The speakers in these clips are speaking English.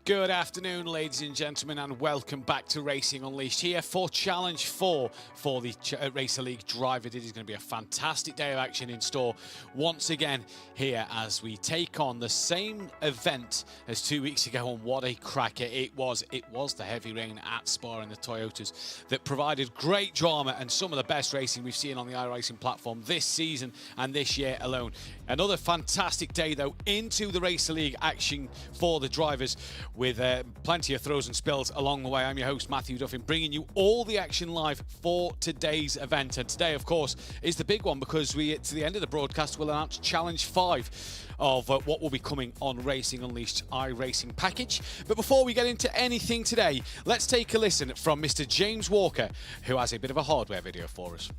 Good afternoon, ladies and gentlemen, and welcome back to Racing Unleashed here for Challenge 4 for the Racer League Driver. It is going to be a fantastic day of action in store once again here as we take on the same event as 2 weeks ago, and what a cracker it was. It was the heavy rain at Spa and the Toyotas that provided great drama and some of the best racing we've seen on the iRacing platform this season and this year alone. Another fantastic day, though, into the Racer League action for the drivers, with plenty of throws and spills along the way. I'm your host, Matthew Duffin, bringing you all the action live for today's event. And today, of course, is the big one, because we, to the end of the broadcast, will announce Challenge 5 of what will be coming on Racing Unleashed iRacing package. But before we get into anything today, let's take a listen from Mr. James Walker, who has a bit of a hardware video for us.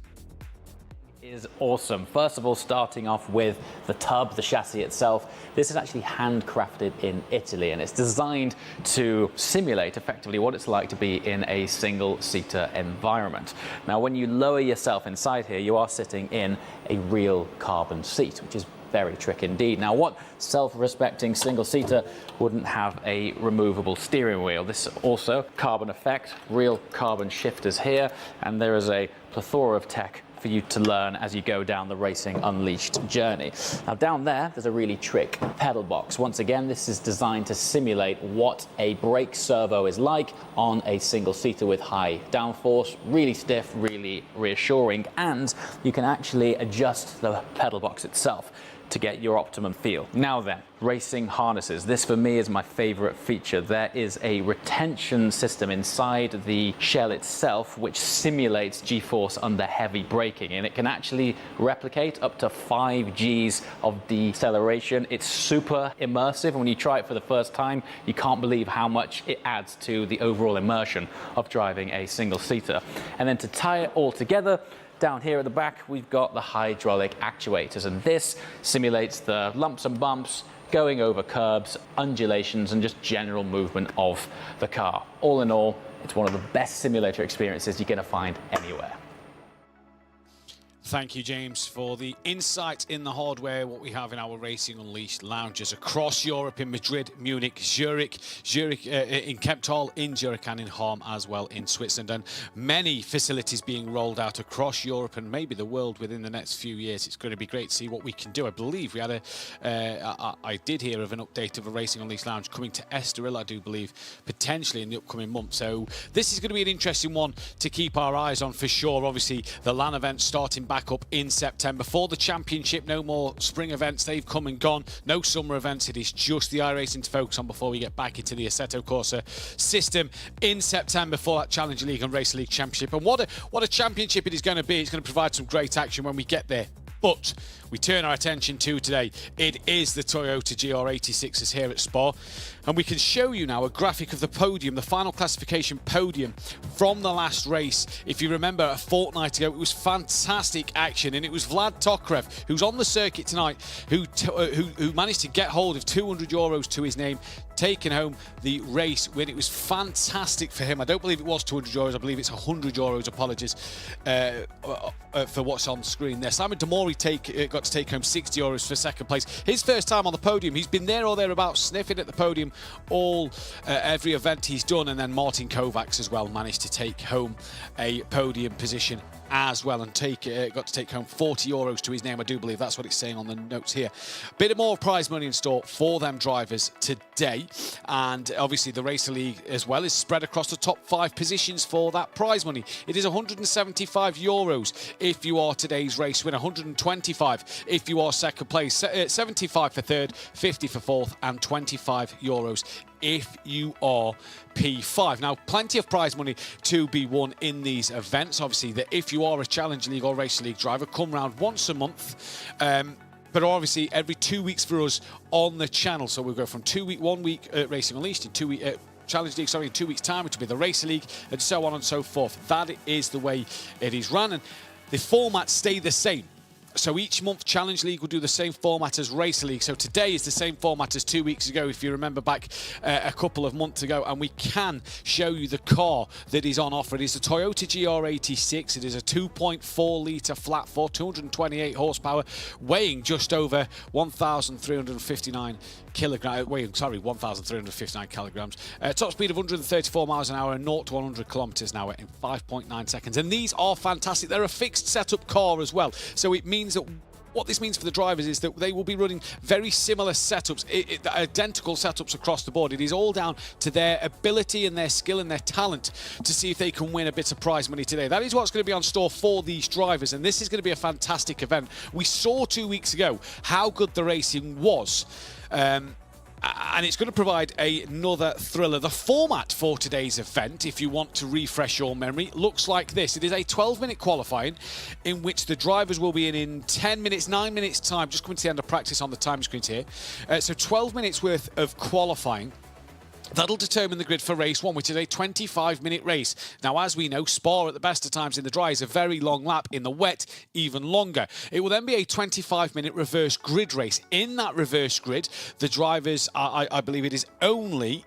Is awesome. First of all, starting off with the tub, the chassis itself. This is actually handcrafted in Italy, and it's designed to simulate effectively what it's like to be in a single-seater environment. Now, when you lower yourself inside here, you are sitting in a real carbon seat, which is very tricky indeed. Now, what self-respecting single-seater wouldn't have a removable steering wheel? This also carbon effect, real carbon shifters here, and there is a plethora of tech for you to learn as you go down the Racing Unleashed journey. Now, down there's a really trick pedal box. Once again, this is designed to simulate what a brake servo is like on a single-seater with high downforce, really stiff, really reassuring, and you can actually adjust the pedal box itself to get your optimum feel. Now then, racing harnesses. This for me is my favorite feature. There is a retention system inside the shell itself which simulates G-force under heavy braking, and it can actually replicate up to 5 Gs of deceleration. It's super immersive. When you try it for the first time, you can't believe how much it adds to the overall immersion of driving a single-seater. And then to tie it all together, down here at the back, we've got the hydraulic actuators, and this simulates the lumps and bumps, going over curbs, undulations, and just general movement of the car. All in all, it's one of the best simulator experiences you're going to find anywhere. Thank you, James, for the insight in the hardware, what we have in our Racing Unleashed lounges across Europe, in Madrid, Munich, Zurich, in Kemptal, in Zurich, and in Harm as well in Switzerland, and many facilities being rolled out across Europe and maybe the world within the next few years. It's going to be great to see what we can do. I believe we had I did hear of an update of a Racing Unleashed lounge coming to Estoril, I do believe, potentially in the upcoming month. So this is going to be an interesting one to keep our eyes on for sure. Obviously, the LAN event starting back up in September for the championship. No more spring events, they've come and gone. No summer events, it is just the iRacing to focus on before we get back into the Assetto Corsa system in September for that Challenger League and Racer League Championship. And what a championship it is going to be. It's going to provide some great action when we get there. But we turn our attention to today. It is the Toyota GR86s here at Spa. And we can show you now a graphic of the podium, the final classification podium from the last race. If you remember, a fortnight ago, it was fantastic action. And it was Vlad Tokrev, who's on the circuit tonight, who managed to get hold of €200 to his name, taking home the race win. It was fantastic for him. I don't believe it was €200. I believe it's €100. Apologies for what's on screen there. Simon Demori got to take home €60 for second place. His first time on the podium. He's been there or thereabouts, sniffing at the podium every event he's done. And then Martin Kovacs as well managed to take home a podium position as well, and got to take home €40 to his name. I do believe that's what it's saying on the notes here. Bit more prize money in store for them drivers today, and obviously the Racer League as well is spread across the top 5 positions for that prize money. It is €175 if you are today's race winner, 125 if you are second place, 75 for third, 50 for fourth, and €25 if you are P5. Now, plenty of prize money to be won in these events. Obviously, that if you are a Challenger League or Racer League driver, come round once a month. But obviously, every 2 weeks for us on the channel. So we'll go from 1 week Racing Unleashed, in 2 week Challenge League, sorry, in 2 weeks' time, which will be the Racer League, and so on and so forth. That is the way it is run, and the formats stay the same. So each month, Challenge League will do the same format as Racer League. So today is the same format as 2 weeks ago, if you remember back a couple of months ago. And we can show you the car that is on offer. It is the Toyota GR86. It is a 2.4 litre flat 4, 228 horsepower, weighing just over 1,359 kilograms. 1,359 kilograms. Top speed of 134 miles an hour and 0 to 100 kilometers an hour in 5.9 seconds. And these are fantastic. They're a fixed setup car as well. So it means that what this means for the drivers is that they will be running very similar setups, identical setups across the board. It is all down to their ability and their skill and their talent to see if they can win a bit of prize money today. That is what's going to be on store for these drivers, and this is going to be a fantastic event. We saw 2 weeks ago how good the racing was. And it's going to provide another thriller. The format for today's event, if you want to refresh your memory, looks like this. It is a 12-minute qualifying in which the drivers will be in 10 minutes, 9 minutes time. Just coming to the end of practice on the time screens here. So 12 minutes worth of qualifying. That'll determine the grid for race 1, which is a 25-minute race. Now, as we know, Spa at the best of times in the dry is a very long lap. In the wet, even longer. It will then be a 25-minute reverse grid race. In that reverse grid, the drivers, I believe it is only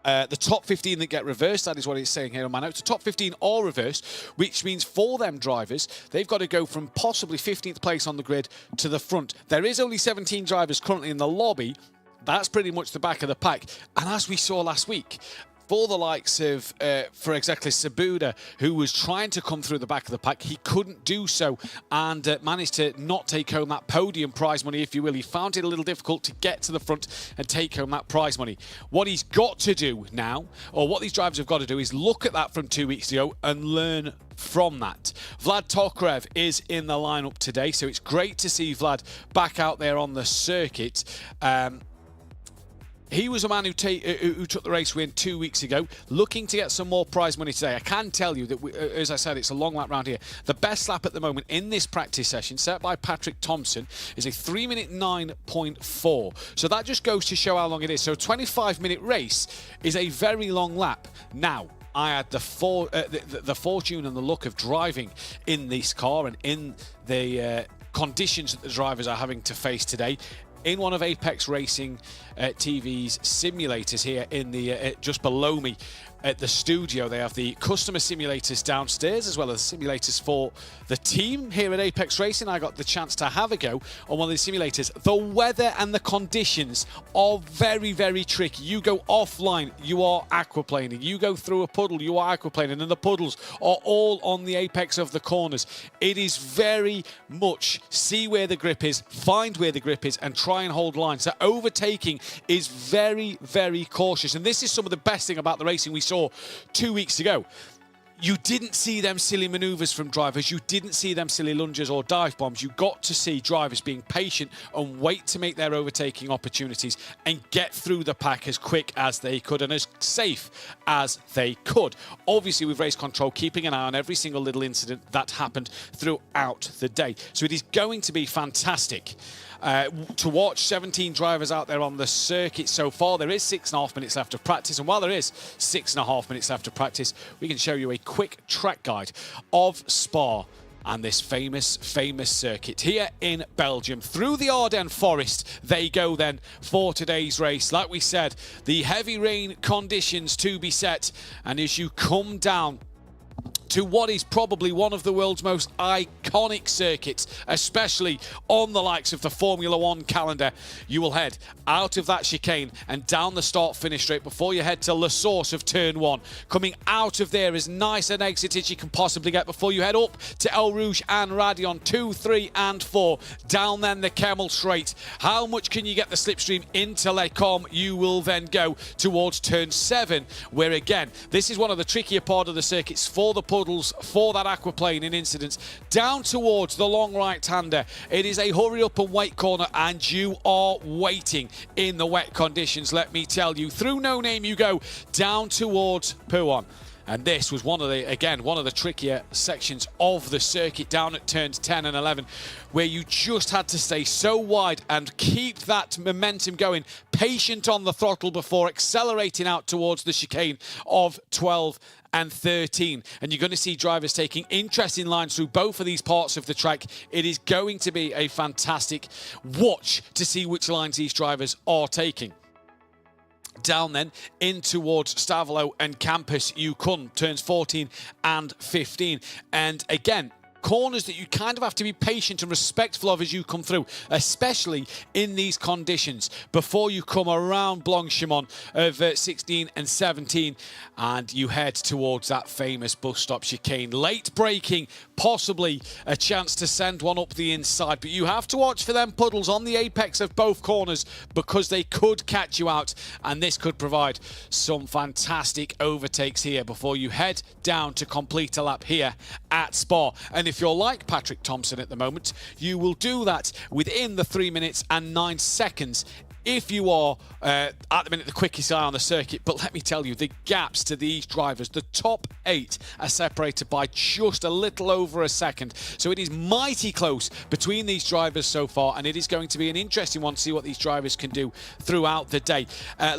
the top 15 that get reversed. That is what it's saying here on my notes. The top 15 are reversed, which means for them drivers, they've got to go from possibly 15th place on the grid to the front. There is only 17 drivers currently in the lobby. That's pretty much the back of the pack. And as we saw last week, for the likes of, for exactly Sabuda, who was trying to come through the back of the pack, he couldn't do so and managed to not take home that podium prize money, if you will. He found it a little difficult to get to the front and take home that prize money. What he's got to do now, or what these drivers have got to do, is look at that from 2 weeks ago and learn from that. Vlad Tokarev is in the lineup today, so it's great to see Vlad back out there on the circuit. He was a man who took the race win 2 weeks ago, looking to get some more prize money today. I can tell you that, as I said, it's a long lap round here. The best lap at the moment in this practice session, set by Patrick Thompson, is a 3-minute 9.4. So that just goes to show how long it is. So a 25-minute race is a very long lap. Now, I had the fortune and the luck of driving in this car and in the conditions that the drivers are having to face today, in one of Apex Racing TV's simulators here in the just below me at the studio. They have the customer simulators downstairs as well as simulators for the team here at Apex Racing. I got the chance to have a go on one of the simulators. The weather and the conditions are very, very tricky. You go offline, you are aquaplaning. You go through a puddle, you are aquaplaning, and the puddles are all on the apex of the corners. It is very much see where the grip is, find where the grip is, and try and hold line. So overtaking is very, very cautious. And this is some of the best thing about the racing we saw 2 weeks ago. You didn't see them silly manoeuvres from drivers. You didn't see them silly lunges or dive bombs. You got to see drivers being patient and wait to make their overtaking opportunities and get through the pack as quick as they could and as safe as they could. Obviously, with race control, keeping an eye on every single little incident that happened throughout the day. So it is going to be fantastic to watch 17 drivers out there on the circuit so far. There is 6.5 minutes left of practice, and while there is 6.5 minutes left of practice, we can show you a quick track guide of Spa and this famous circuit here in Belgium. Through the Ardennes forest they go then for today's race. Like we said, the heavy rain conditions to be set, and as you come down to what is probably one of the world's most iconic circuits, especially on the likes of the Formula One calendar, you will head out of that chicane and down the start-finish straight before you head to La Source of Turn 1. Coming out of there as nice an exit as you can possibly get before you head up to El Rouge and Radion 2, 3 and 4. Down then the Kemmel Straight. How much can you get the slipstream into Les Combes? You will then go towards Turn 7, where again, this is one of the trickier part of the circuits for the puddles, for that aquaplaning incidents. Down towards the long right-hander. It is a hurry up and wait corner, and you are waiting in the wet conditions, let me tell you. Through No Name you go down towards Pouan. And this was one of the trickier sections of the circuit down at turns 10 and 11, where you just had to stay so wide and keep that momentum going, patient on the throttle before accelerating out towards the chicane of 12 and 13. And you're going to see drivers taking interesting lines through both of these parts of the track. It is going to be a fantastic watch to see which lines these drivers are taking. Down then in towards Stavolo and Campus you come, turns 14 and 15. And again, corners that you kind of have to be patient and respectful of as you come through, especially in these conditions, before you come around Blanchimont of 16 and 17 and you head towards that famous bus stop chicane. Late braking, possibly a chance to send one up the inside, but you have to watch for them puddles on the apex of both corners because they could catch you out, and this could provide some fantastic overtakes here before you head down to complete a lap here at Spa. And if you're like Patrick Thompson at the moment, you will do that within the 3 minutes and 9 seconds if you are at the minute the quickest eye on the circuit. But let me tell you, the gaps to these drivers, the top 8 are separated by just a little over a second, so it is mighty close between these drivers so far, and it is going to be an interesting one to see what these drivers can do throughout the day.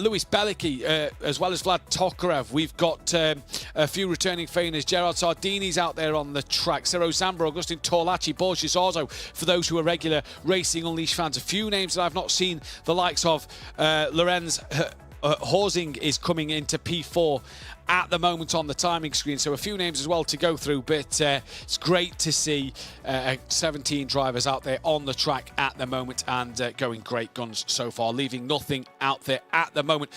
Louis Belicky, as well as Vlad Tokarev. We've got a few returning feiners. Gerard Sardini's out there on the track. Ciro Zambra, Augustin Torlacci, Borges Arzo, for those who are regular Racing Unleashed fans. A few names that I've not seen the likes of. Lorenz Horsing is coming into P4 at the moment on the timing screen, so a few names as well to go through, but it's great to see 17 drivers out there on the track at the moment and going great guns so far, leaving nothing out there at the moment.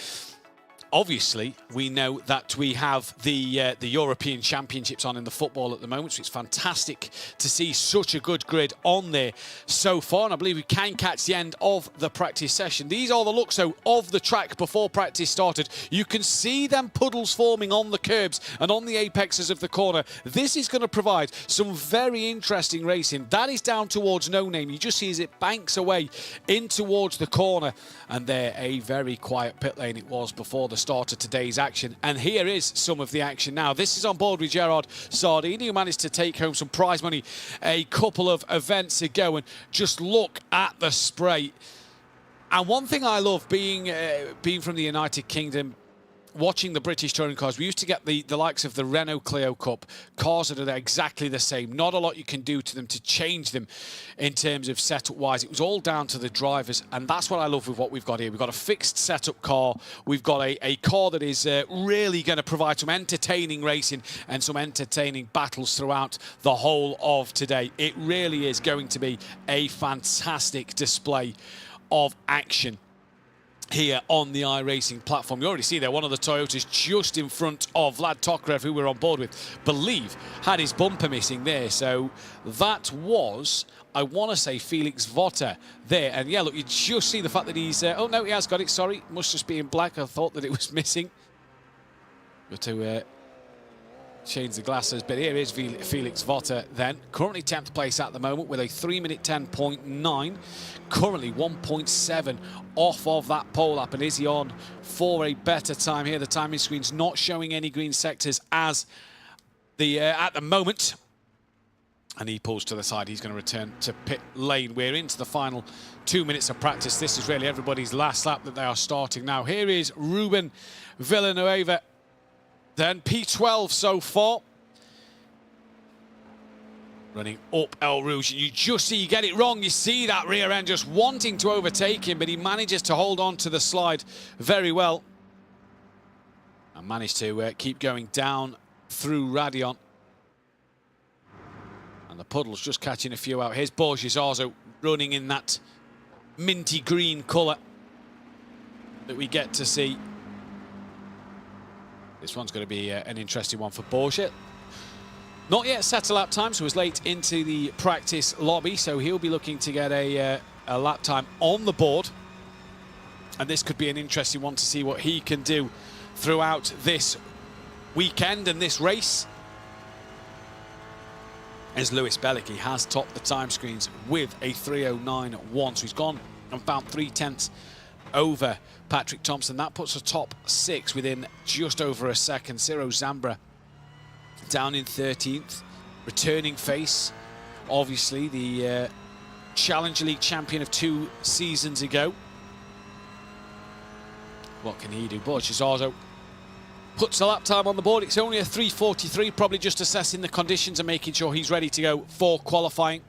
Obviously, we know that we have the European Championships on in the football at the moment, so it's fantastic to see such a good grid on there so far, and I believe we can catch the end of the practice session. These are the looks of the track before practice started. You can see them puddles forming on the curbs and on the apexes of the corner. This is going to provide some very interesting racing. That is down towards No Name. You just see as it banks away in towards the corner, and there a very quiet pit lane it was before the start of today's action. And here is some of the action now. This is on board with Gerard Sardini, who managed to take home some prize money a couple of events ago, and just look at the spray. And one thing I love being from the United Kingdom, watching the British touring cars, we used to get the likes of the Renault Clio Cup, cars that are exactly the same. Not a lot you can do to them to change them in terms of setup-wise. It was all down to the drivers, and that's what I love with what we've got here. We've got a fixed setup car. We've got a car that is really going to provide some entertaining racing and some entertaining battles throughout the whole of today. It really is going to be a fantastic display of action here on the iRacing platform. You already see there one of the Toyotas just in front of Vlad Tokarev, who we're on board with, believe had his bumper missing there. So that was, I want to say, Felix Votter there. And yeah, look, you just see the fact that he's... oh, no, he has got it. Sorry, must just be in black. I thought that it was missing. Got to change the glasses. But here is Felix Votter then. Currently 10th place at the moment with a 3-minute 10.9. Currently 1.7 off of that pole lap. And is he on for a better time here? The timing screen's not showing any green sectors as the at the moment. And he pulls to the side. He's going to return to pit lane. We're into the final 2 minutes of practice. This is really everybody's last lap that they are starting now. Here is Ruben Villanueva. Then P12 so far. Running up El Rouge. You just see, you get it wrong. You see that rear end just wanting to overtake him, but he manages to hold on to the slide very well. And managed to keep going down through Radion. And the puddle's just catching a few out. Here's Borges Arzo running in that minty green colour that we get to see. This one's going to be an interesting one for Borges. Not yet set a lap time, so he's late into the practice lobby, so he'll be looking to get a lap time on the board. And this could be an interesting one to see what he can do throughout this weekend and this race. As Louis Belicky has topped the time screens with a 3:09.1, so he's gone about 0.3 over Patrick Thompson. That puts a top 6 within just over a second. Ciro Zambra down in 13th. Returning face, obviously the Challenger League champion of 2 seasons ago. What can he do? Borchesarzo puts the lap time on the board. It's only a 3:43, probably just assessing the conditions and making sure he's ready to go for qualifying.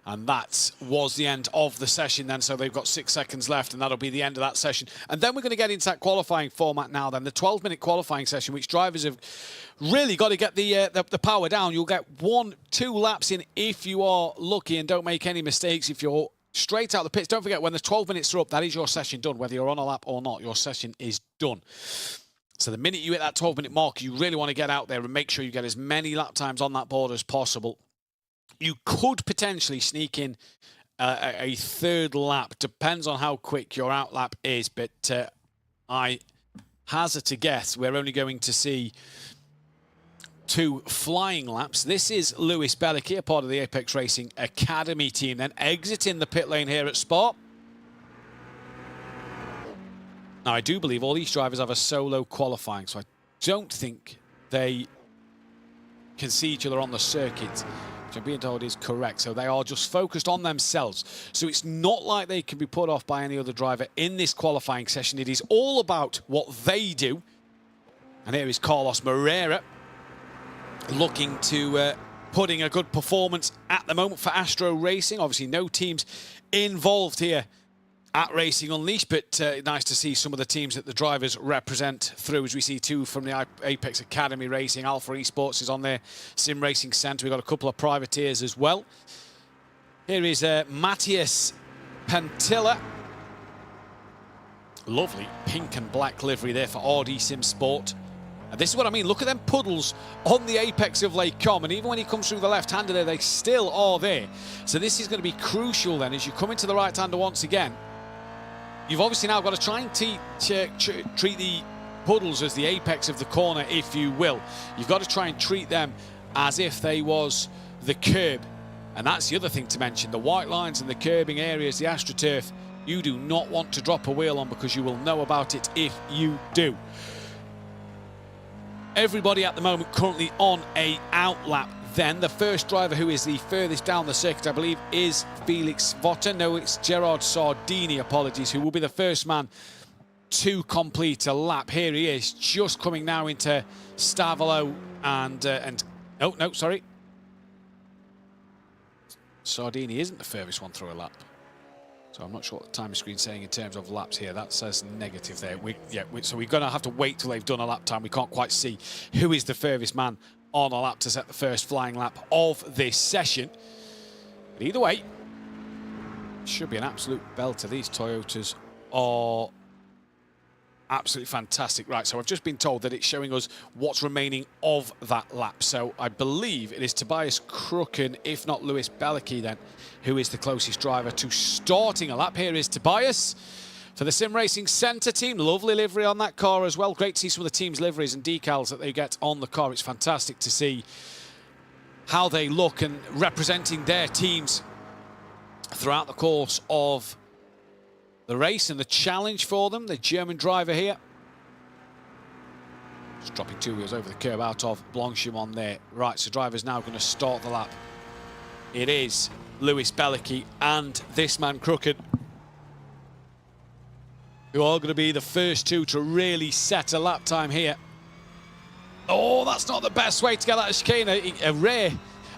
And that was the end of the session then, so they've got 6 seconds left, and that'll be the end of that session. And then we're going to get into that qualifying format now then, the 12-minute qualifying session, which drivers have really got to get the power down. You'll get 1-2 laps in if you are lucky and don't make any mistakes. If you're straight out the pits, don't forget, when the 12 minutes are up, that is your session done. Whether you're on a lap or not, your session is done. So the minute you hit that 12-minute mark, you really want to get out there and make sure you get as many lap times on that board as possible. You could potentially sneak in a 3rd lap. Depends on how quick your out lap is, but I hazard to guess we're only going to see 2 flying laps. This is Lewis Bellicky, a part of the Apex Racing Academy team, then exiting the pit lane here at Spa. Now, I do believe all these drivers have a solo qualifying, so I don't think they can see each other on the circuit, which I'm being told is correct. So they are just focused on themselves. So it's not like they can be put off by any other driver in this qualifying session. It is all about what they do. And here is Carlos Moreira looking to putting a good performance at the moment for Astro Racing. Obviously no teams involved here at Racing Unleashed, but nice to see some of the teams that the drivers represent through, as we see 2 from the Apex Academy Racing. Alpha Esports is on their Sim Racing Centre. We've got a couple of privateers as well. Here is Matthias Pantilla. Lovely pink and black livery there for RD Sim Sport. And this is what I mean. Look at them puddles on the apex of Lake Com, and even when he comes through the left-hander there, they still are there. So this is going to be crucial then as you come into the right-hander once again. You've obviously now got to try and treat the puddles as the apex of the corner, if you will. You've got to try and treat them as if they was the curb. And that's the other thing to mention. The white lines and the curbing areas, the AstroTurf, you do not want to drop a wheel on, because you will know about it if you do. Everybody at the moment currently on a out lap. Then the first driver, who is the furthest down the circuit, I believe, is Felix Votter. No, it's Gerard Sardini, apologies, who will be the first man to complete a lap. Here he is, just coming now into Stavolo and oh, no, sorry. Sardini isn't the furthest one through a lap. So I'm not sure what the time screen's saying in terms of laps here. That says negative there. So we're going to have to wait till they've done a lap time. We can't quite see who is the furthest man on a lap to set the first flying lap of this session. But either way, it should be an absolute belter. These Toyotas are absolutely fantastic. Right, so I've just been told that it's showing us what's remaining of that lap. So I believe it is Tobias Crooken, if not Lewis Bellicky then, who is the closest driver to starting a lap. Here is Tobias for the Sim Racing Centre team. Lovely livery on that car as well. Great to see some of the team's liveries and decals that they get on the car. It's fantastic to see how they look and representing their teams throughout the course of the race and the challenge for them. The German driver here, just dropping 2 wheels over the curb out of Blanchimont there. Right, so driver's now going to start the lap. It is Lewis Bellicky and this man Crooked, who are going to be the first 2 to really set a lap time here. Oh, that's not the best way to get that chicane.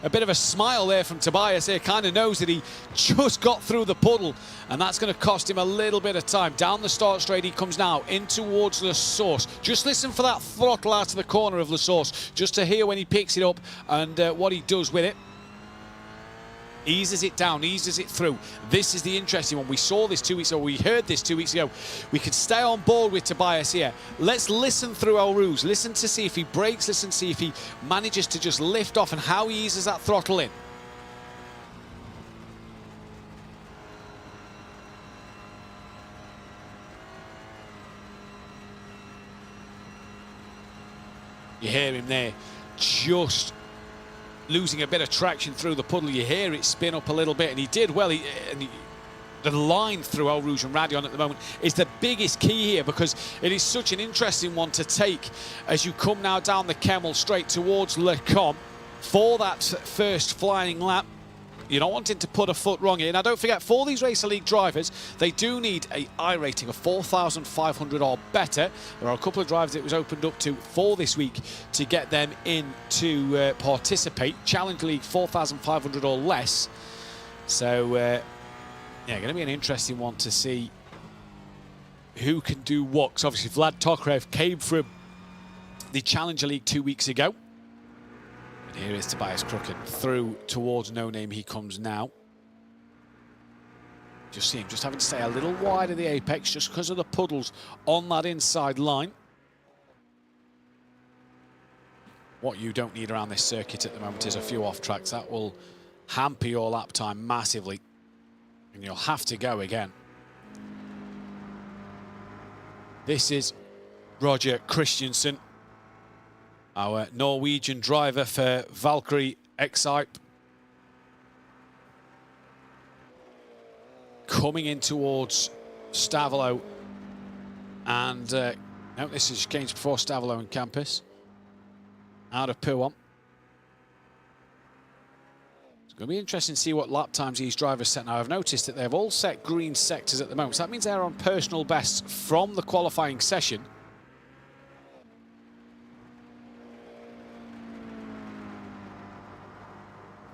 A bit of a smile there from Tobias here. Kind of knows that he just got through the puddle, and that's going to cost him a little bit of time. Down the start straight he comes now, in towards La Source. Just listen for that throttle out of the corner of La Source, just to hear when he picks it up and what he does with it. Eases it down, eases it through. This is the interesting one. We saw this 2 weeks ago. We heard this 2 weeks ago. We could stay on board with Tobias here. Let's listen through our routes. Listen to see if he brakes. Listen to see if he manages to just lift off and how he eases that throttle in. You hear him there, just losing a bit of traction through the puddle. You hear it spin up a little bit, and he did well. the line through Eau Rouge and Radion at the moment is the biggest key here, because it is such an interesting one to take as you come now down the Kemmel straight towards Le Com for that first flying lap. You're not wanting to put a foot wrong here. Now, don't forget, for these Racer League drivers, they do need a iRating of 4,500 or better. There are a couple of drivers it was opened up to for this week to get them in to participate. Challenge League 4,500 or less. So, yeah, going to be an interesting one to see who can do what. 'Cause obviously, Vlad Tokarev came from the Challenger League 2 weeks ago. And here is Tobias Crooken through towards No Name. He comes now. Just see him just having to stay a little wide of the apex just because of the puddles on that inside line. What you don't need around this circuit at the moment is a few off tracks. That will hamper your lap time massively. And you'll have to go again. This is Roger Christensen, our Norwegian driver for Valkyrie X-Hype. Coming in towards Stavolo. And no, this is games before Stavolo and Campus. Out of Puon. It's going to be interesting to see what lap times these drivers set now. I've noticed that they've all set green sectors at the moment. So that means they're on personal bests from the qualifying session.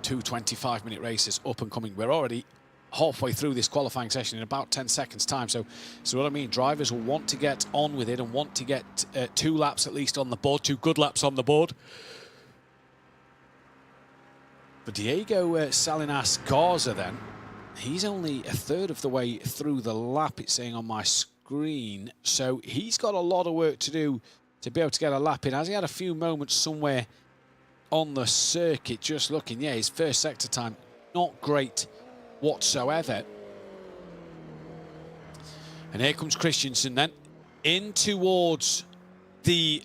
Two 25-minute races up and coming. We're already halfway through this qualifying session in about 10 seconds time. So what I mean, drivers will want to get on with it and want to get 2 laps at least on the board, 2 good laps on the board. But Diego Salinas Garza then, he's only a third of the way through the lap, it's saying on my screen. So he's got a lot of work to do to be able to get a lap in. Has he had a few moments somewhere on the circuit? Just looking, yeah, his first sector time, not great whatsoever. And here comes Christensen then, in towards the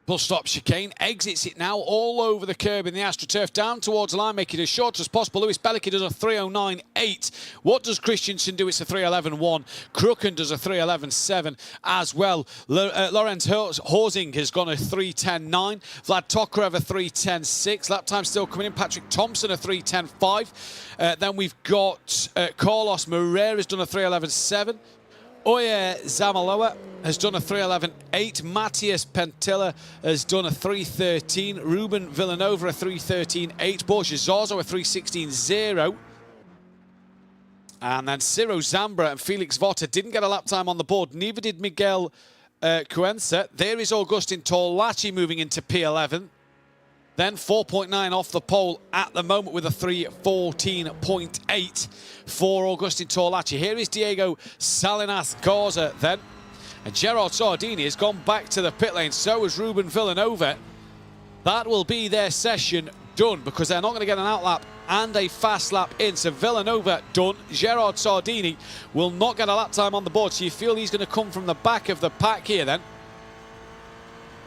bus stop chicane, exits it now all over the curb in the AstroTurf, down towards the line, making it as short as possible. Lewis Bellicky does a 3:09.8. What does Christensen do? It's a 3:11.1. Crooken does a 3:11.7 as well. Lorenz Horsing has gone a 3:10.9. Vlad Tokarev a 3:10.6. Lap time still coming in. Patrick Thompson a 3:10.5. Then we've got Carlos Moreira has done a 3:11.7. Oye Zamaloa has done a 3:11.8. Matthias Pentilla has done a 3:13. Ruben Villanova a 3:13.8. Borja Zazo a 3:16.0. And then Ciro Zambra and Felix Votta didn't get a lap time on the board. Neither did Miguel Cuenca. There is Augustin Torlaci moving into P11. Then 4.9 off the pole at the moment with a 3:14.8 for Augustin Torlaci. Here is Diego Salinas Garza then. And Gerard Sardini has gone back to the pit lane. So has Ruben Villanova. That will be their session done, because they're not going to get an outlap and a fast lap in. So Villanova done. Gerard Sardini will not get a lap time on the board. So you feel he's going to come from the back of the pack here then.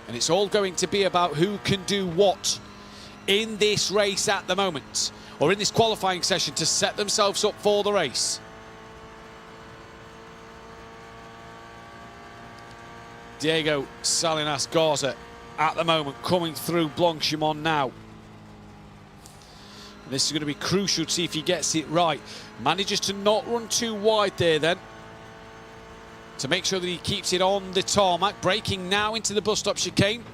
And it's all going to be about who can do what in this race at the moment, or in this qualifying session, to set themselves up for the race. Diego Salinas Garza at the moment coming through Blanchimont now. And this is going to be crucial to see if he gets it right. Manages to not run too wide there then, to make sure that he keeps it on the tarmac. Braking now into the bus stop chicane.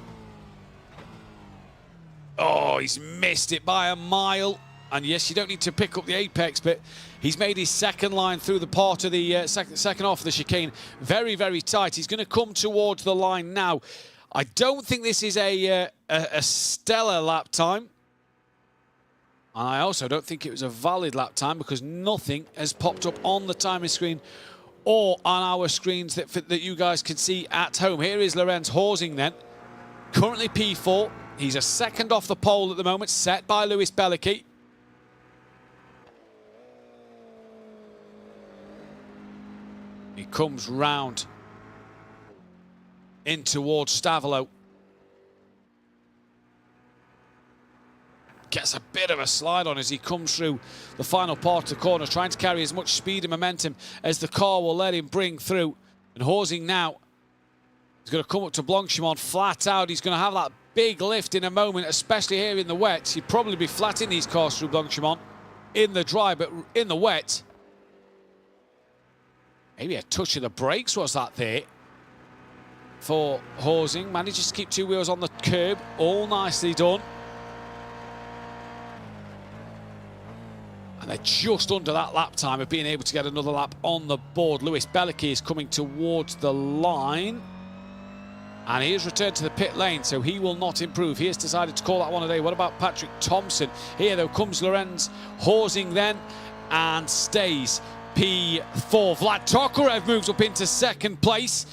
Oh, he's missed it by a mile. And yes, you don't need to pick up the apex, but he's made his second line through the part of the second half of the chicane very, very tight. He's going to come towards the line now. I don't think this is a stellar lap time. And I also don't think it was a valid lap time, because nothing has popped up on the timing screen or on our screens that you guys can see at home. Here is Lorenz Horsing then, currently P4. He's a second off the pole at the moment, set by Lewis Bellicky. He comes round in towards Stavolo. gets a bit of a slide on as he comes through the final part of the corner, trying to carry as much speed and momentum as the car will let him bring through. And Horsing now is going to come up to Blanchimont flat out. He's going to have that big lift in a moment, especially here in the wet. He'd probably be flat in these cars through Blanchimont in the dry, but in the wet. Maybe a touch of the brakes was that there for Horsing. Manages to keep two wheels on the curb. All nicely done. And they're just under that lap time of being able to get another lap on the board. Lewis Bellicky is coming towards the line. And he has returned to the pit lane, so he will not improve. He has decided to call that one a day. What about Patrick Thompson? Here, though, comes Lorenz Horsing then and stays P4. Vlad Tokarev moves up into second place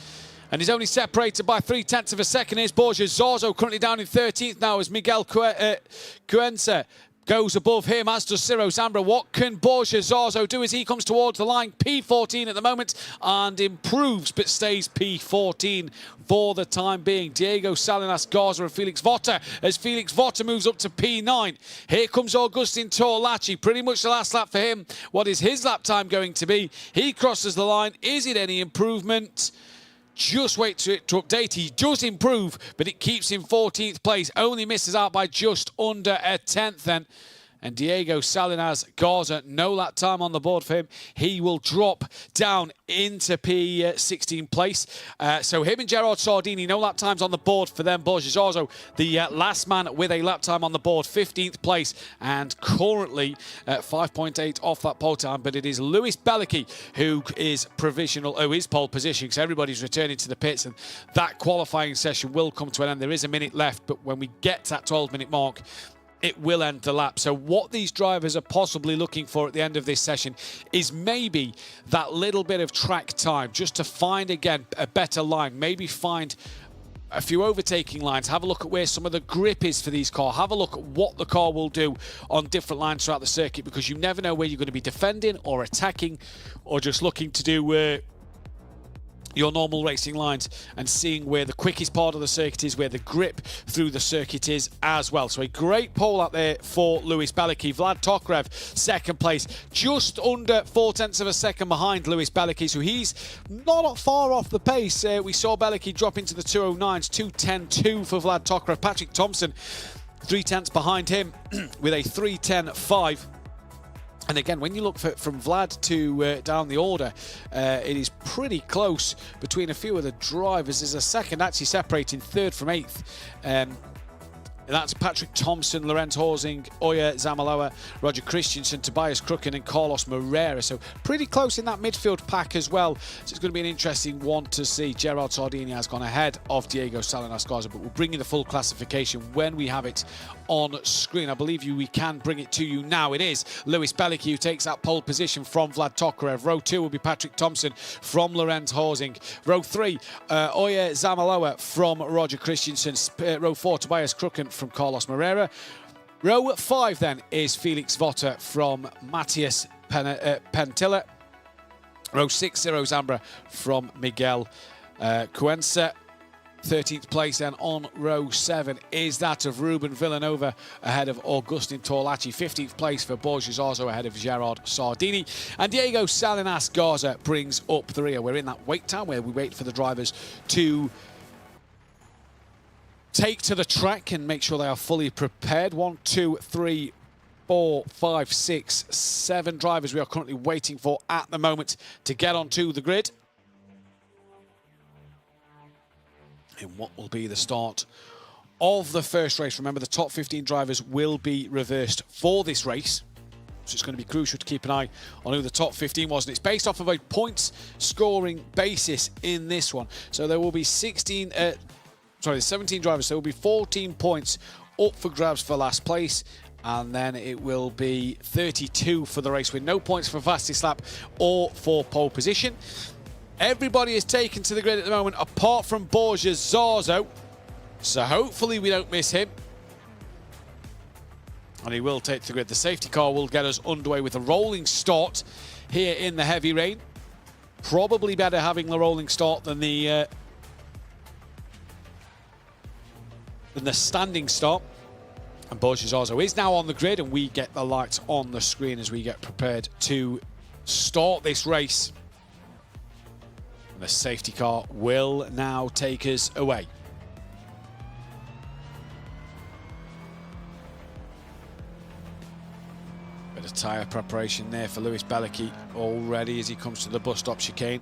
and is only separated by 0.3 of a second. Here's Borja Zorzo currently down in 13th now as Miguel Cuenca goes above him, as does Ciro Zambra. What can Borja Zorzo do as he comes towards the line? P14 at the moment and improves, but stays P14 for the time being. Diego Salinas Garza and Felix Votta as Felix Votta moves up to P9. Here comes Augustin Torlacci. Pretty much the last lap for him. What is his lap time going to be? He crosses the line. Is it any improvement? Just wait to update. He does improve, but it keeps him 14th place. Only misses out by just under a 10th then. And Diego Salinas Garza, no lap time on the board for him. He will drop down into P16 place. So him and Gerard Sardini, no lap times on the board for them. Borja Zorzo, the last man with a lap time on the board, 15th place. And currently 5.8 off that pole time. But it is Lewis Bellicky who is provisional, his pole position, because everybody's returning to the pits. And that qualifying session will come to an end. There is a minute left, but when we get to that 12-minute mark, it will end the lap. So what these drivers are possibly looking for at the end of this session is maybe that little bit of track time just to find, again, a better line. Maybe find a few overtaking lines. Have a look at where some of the grip is for these cars. Have a look at what the car will do on different lines throughout the circuit, because you never know where you're going to be defending or attacking or just looking to do your normal racing lines, and seeing where the quickest part of the circuit is, where the grip through the circuit is as well. So a great pole out there for Lewis Bellicky. Vlad Tokarev, second place, just under 0.4 of a second behind Lewis Bellicky. So he's not far off the pace. We saw Bellicky drop into the 209s, 2:10.2 for Vlad Tokarev. Patrick Thompson, 0.3 behind him with a 3:10.5. And again, when you look from Vlad to down the order, it is pretty close between a few of the drivers. There's a second actually separating third from eighth. That's Patrick Thompson, Lorenz Horsing, Oya Zamaloa, Roger Christensen, Tobias Krucken and Carlos Moreira. So pretty close in that midfield pack as well. So it's going to be an interesting one to see. Gerard Sardini has gone ahead of Diego Salinas Garza, but we'll bring you the full classification when we have it on screen. I believe we can bring it to you now. It is Lewis Bellicky who takes that pole position from Vlad Tokarev. Row 2 will be Patrick Thompson from Lorenz Horsing. Row 3, Oya Zamaloa from Roger Christensen. Row 4, Tobias Krucken from Carlos Moreira. Row 5 then is Felix Votta from Matthias Pentilla. Row 6, Ciro Zambra from Miguel Cuenca. 13th place then on row 7 is that of Ruben Villanova ahead of Augustin Torlacci. 15th place for Borja Zorzo ahead of Gerard Sardini. And Diego Salinas Garza brings up the rear. We're in that wait time where we wait for the drivers to take to the track and make sure they are fully prepared. 1, 2, 3, 4, 5, 6, 7 drivers we are currently waiting for at the moment to get onto the grid. In what will be the start of the first race. Remember, the top 15 drivers will be reversed for this race. So it's going to be crucial to keep an eye on who the top 15 was. And it's based off of a points scoring basis in this one. So there will be 17 drivers. So there will be 14 points up for grabs for last place. And then it will be 32 for the race with no points for fastest lap or for pole position. Everybody is taken to the grid at the moment, apart from Borja Zorzo. So hopefully we don't miss him. And he will take to the grid. The safety car will get us underway with a rolling start here in the heavy rain. Probably better having the rolling start than the standing start. And Borja Zazo is now on the grid, and we get the lights on the screen as we get prepared to start this race. And the safety car will now take us away. Bit of tyre preparation there for Lewis Bellicki already as he comes to the bus stop chicane.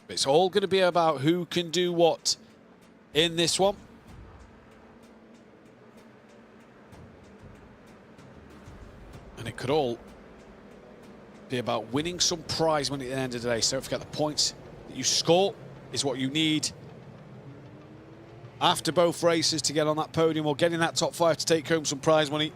It's all going to be about who can do what in this one. And it could all be about winning some prize money at the end of the day. So don't forget, the points that you score is what you need after both races to get on that podium or get in that top 5 to take home some prize money.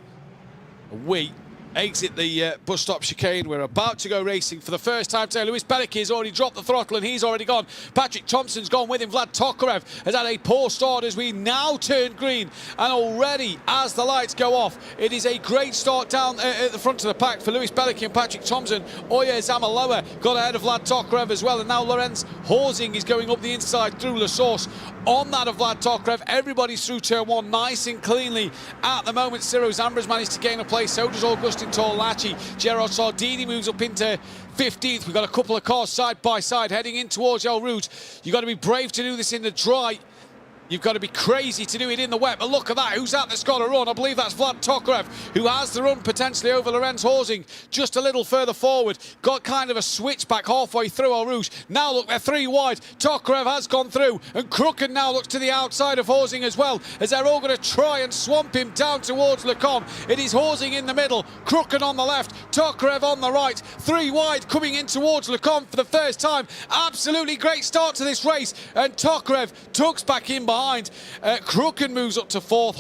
And we exit the bus stop chicane. We're about to go racing for the first time today. Lewis Bellicki has already dropped the throttle and he's already gone. Patrick Thompson's gone with him. Vlad Tokarev has had a poor start as we now turn green. And already, as the lights go off, it is a great start down at the front of the pack for Lewis Bellicki and Patrick Thompson. Oya Zamaloa got ahead of Vlad Tokarev as well. And now Lorenz Horsing is going up the inside through La Source on that of Vlad Tokarev. Everybody's through turn 1 nice and cleanly at the moment. Ciro Zambra's managed to gain a place. So does Augustin Torlaci. Gerard Sardini moves up into 15th. We've got a couple of cars side by side heading in towards El Rouge. You've got to be brave to do this in the dry. You've got to be crazy to do it in the wet. But look at that. Who's that that's got a run? I believe that's Vlad Tokarev, who has the run potentially over Lorenz Horsing just a little further forward. Got kind of a switchback halfway through El Rouge. Now look, they're 3 wide. Tokarev has gone through. And Crooken now looks to the outside of Horsing as well, as they're all going to try and swamp him down towards Lecom. It is Horsing in the middle. Crooken on the left. Tokarev on the right. 3 wide coming in towards Lecom for the first time. Absolutely great start to this race. And Tokarev tucks back in behind. Crooken moves up to 4th.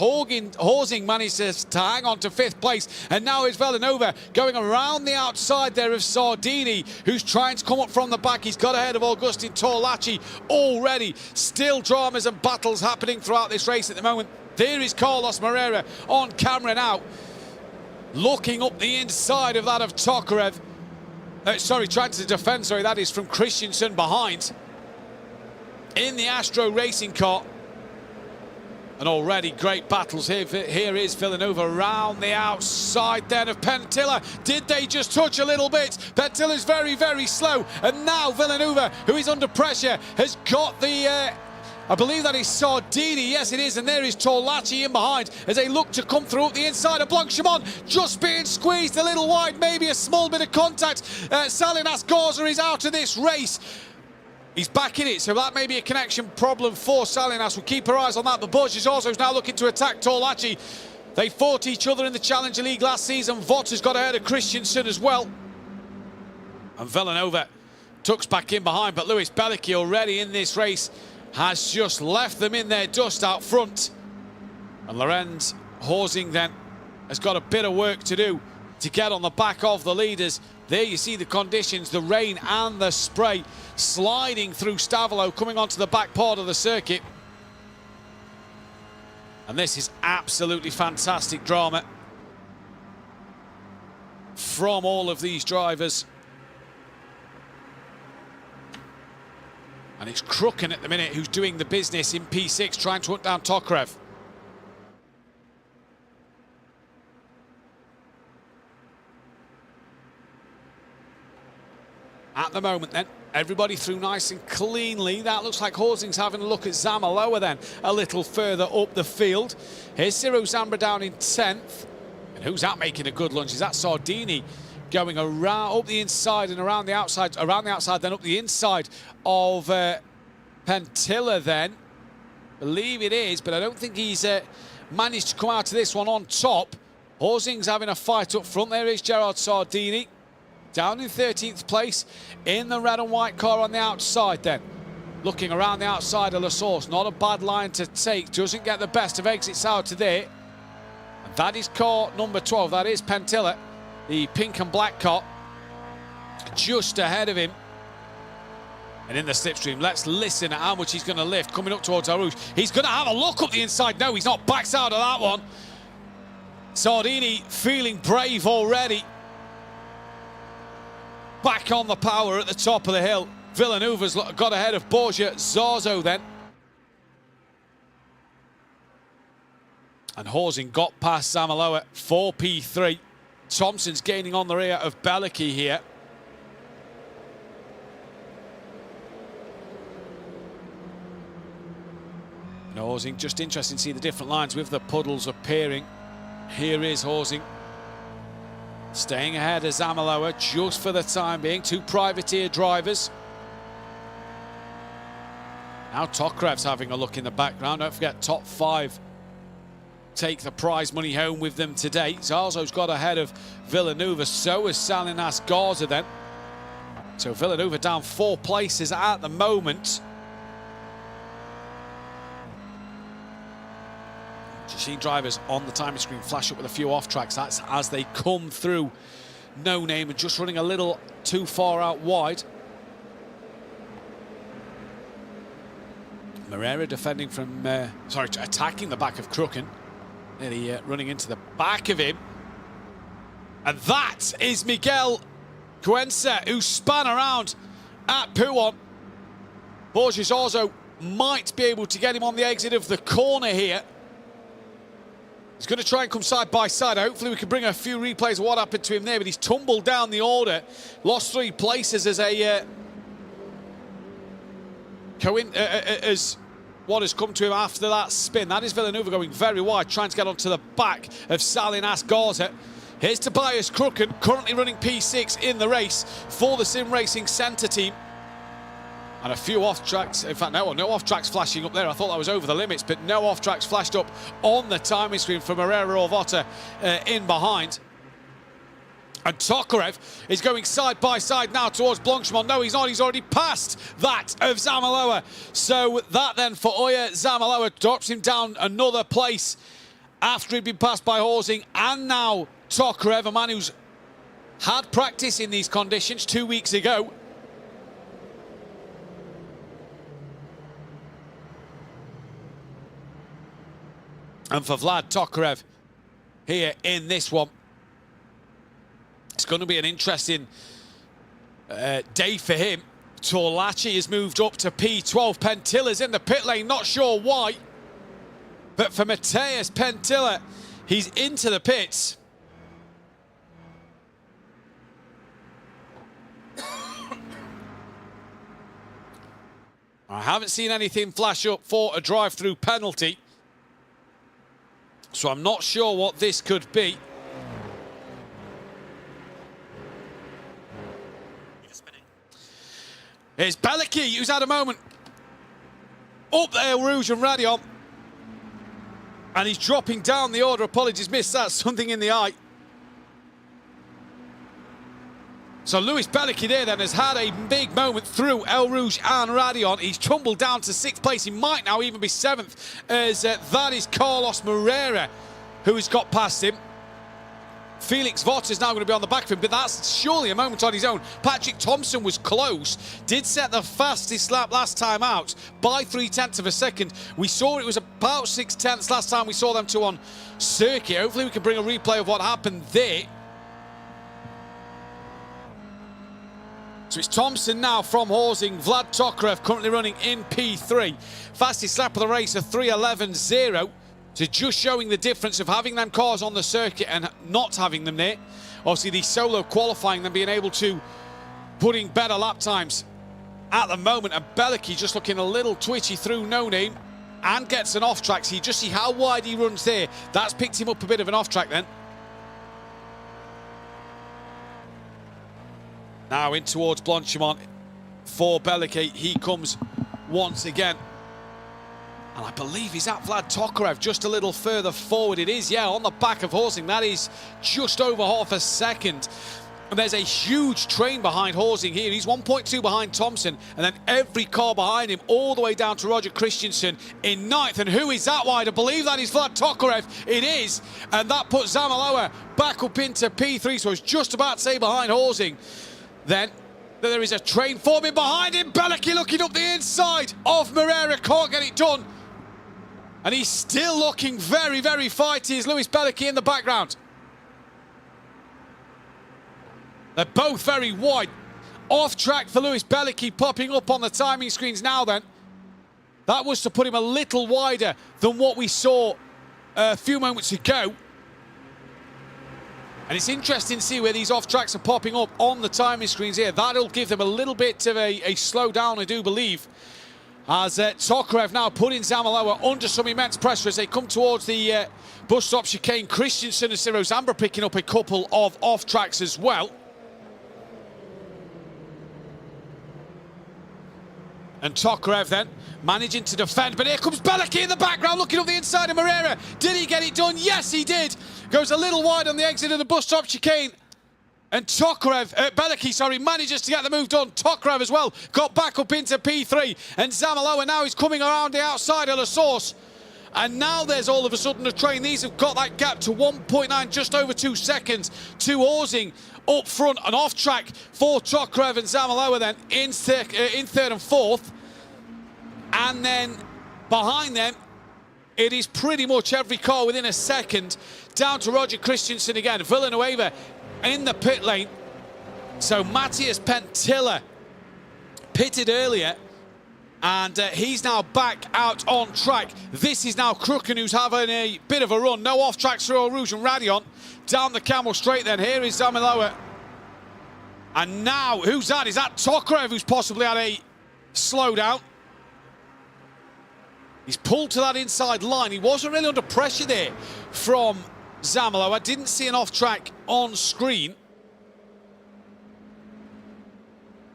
Horsing manages to hang on to 5th place. And now it's Villanova going around the outside there of Sardini, who's trying to come up from the back. He's got ahead of Augustin Torlaci already. Still dramas and battles happening throughout this race at the moment. There is Carlos Moreira on camera now, looking up the inside of that of Tokarev. Trying to defend, that is from Christensen behind in the Astro racing car. And already great battles here. Here is Villanova around the outside then of Pentilla. Did they just touch a little bit? Pentilla's very, very slow. And now Villanova, who is under pressure, has got the... I believe that is Sardini. Yes, it is. And there is Torlaci in behind as they look to come through the inside of Blanchimont. Just being squeezed a little wide. Maybe a small bit of contact. Salinas Garza is out of this race. He's back in it, so that may be a connection problem for Salinas. We'll keep our eyes on that. But Borges also is now looking to attack Torlaci. They fought each other in the Challenger League last season. Vott has got ahead of Christensen as well. And Villanova tucks back in behind. But Lewis Bellicki already in this race has just left them in their dust out front. And Lorenz Horsing then has got a bit of work to do to get on the back of the leaders. There you see the conditions, the rain and the spray sliding through Stavolo, coming onto the back part of the circuit. And this is absolutely fantastic drama from all of these drivers. And it's Crooken at the minute who's doing the business in P6, trying to hunt down Tokarev. At the moment then, everybody through nice and cleanly. That looks like Horsing's having a look at Zamaloa then, a little further up the field. Here's Ciro Zambra down in 10th. And who's that making a good lunge? Is that Sardini going around up the inside and around the outside, then up the inside of Pentilla then? Believe it is, but I don't think he's managed to come out of this one on top. Horsing's having a fight up front. There is Gerard Sardini. Down in 13th place in the red and white car on the outside then. Looking around the outside of La Source. Not a bad line to take. Doesn't get the best of exits out of there. And that is car number 12. That is Pentilla. The pink and black car. Just ahead of him. And in the slipstream, let's listen at how much he's going to lift. Coming up towards Arouge. He's going to have a look up the inside. No, he's not. Backs out of that one. Sardini feeling brave already. Back on the power at the top of the hill. Villanova's got ahead of Borja Zazo then. And Horsing got past Zamaloa for P3. Thompson's gaining on the rear of Belicky here. Horsing, just interesting to see the different lines with the puddles appearing. Here is Horsing. Staying ahead of Zamaloa just for the time being. Two privateer drivers. Now Tokarev's having a look in the background. Don't forget, top 5 take the prize money home with them today. Zarzo's got ahead of Villeneuve. So is Salinas Garza then. So Villeneuve down 4 places at the moment. Just seen drivers on the timing screen flash up with a few off tracks. That's as they come through No Name and just running a little too far out wide. Moreira defending from, attacking the back of Crooken. Nearly running into the back of him. And that is Miguel Cuenca, who span around at Puon. Borges Orzo might be able to get him on the exit of the corner here. He's going to try and come side by side. Hopefully we can bring a few replays of what happened to him there, but he's tumbled down the order. Lost 3 places as as what has come to him after that spin. That is Villeneuve going very wide, trying to get onto the back of Salinas Garza. Here's Tobias Crooken, currently running P6 in the race for the Sim Racing Centre team. And a few off tracks, in fact, no off tracks flashing up there. I thought that was over the limits, but no off tracks flashed up on the timing screen for Moreira Orvota in behind. And Tokarev is going side by side now towards Blanchimont. No, he's not. He's already passed that of Zamaloa. So that then for Oya Zamaloa drops him down another place after he'd been passed by Horsing. And now Tokarev, a man who's had practice in these conditions 2 weeks ago. And for Vlad Tokarev here in this one, it's going to be an interesting day for him. Torlachi has moved up to P12. Pentilla's in the pit lane, not sure why. But for Mateus Pentilla, he's into the pits. I haven't seen anything flash up for a drive-through penalty. So I'm not sure what this could be. Here's Belicky, who's had a moment up there, Rouge and Radion. And he's dropping down the order. Apologies, missed that. Something in the eye. So Luis Belicky there then has had a big moment through El Rouge and Radion. He's tumbled down to 6th place. He might now even be 7th, as that is Carlos Moreira who has got past him. Felix Vott is now going to be on the back of him, but that's surely a moment on his own. Patrick Thompson was close, did set the fastest lap last time out by 0.3 of a second. We saw it was about 0.6 last time we saw them two on circuit. Hopefully we can bring a replay of what happened there. So it's Thompson now from Horsing. Vlad Tokarev currently running in P3. Fastest lap of the race, a 3:11.0. So just showing the difference of having them cars on the circuit and not having them there. Obviously the solo qualifying, them being able to put in better lap times at the moment. And Belicky just looking a little twitchy through No Name and gets an off track. So you just see how wide he runs there. That's picked him up a bit of an off track then. Now in towards Blanchimont for Belicky. He comes once again. And I believe he's at Vlad Tokarev just a little further forward. It is, yeah, on the back of Horsing. That is just over half a second. And there's a huge train behind Horsing here. He's 1.2 behind Thompson. And then every car behind him all the way down to Roger Christensen in 9th. And who is that wide? I believe that is Vlad Tokarev. It is. And that puts Zamaloa back up into P3. So it's just about to say behind Horsing. Then there is a train forming behind him. Belicky looking up the inside of Moreira. Can't get it done. And he's still looking very, very fighty. Is Luis Belicky in the background? They're both very wide. Off track for Luis Belicky, popping up on the timing screens now then. That was to put him a little wider than what we saw a few moments to go. And it's interesting to see where these off-tracks are popping up on the timing screens here. That'll give them a little bit of a slowdown, I do believe. As Tokarev now putting Zamaloa under some immense pressure as they come towards the bus stop chicane. Christensen and Ciro Zambra picking up a couple of off-tracks as well. And Tokarev then managing to defend, but here comes Bellicki in the background looking up the inside of Moreira. Did he get it done? Yes, he did. Goes a little wide on the exit of the bus stop chicane. And Bellicki, manages to get the move done. Tokarev as well got back up into P3. And Zamaloa now is coming around the outside of the source. And now there's all of a sudden a train. These have got that gap to 1.9, just over 2 seconds to Orsing up front and off track for Tokarev and Zamaloa then in third and fourth. And then behind them, it is pretty much every car within a second down to Roger Christensen again. Villanueva in the pit lane. So Matthias Pentilla pitted earlier, and he's now back out on track. This is now Crooken, who's having a bit of a run. No off tracks through Eau Rouge and Radion. Down the Camel straight then. Here is Zamaloa. And now, who's that? Is that Tokarev who's possibly had a slowdown? He's pulled to that inside line. He wasn't really under pressure there from Zamaloa. I didn't see an off-track on screen.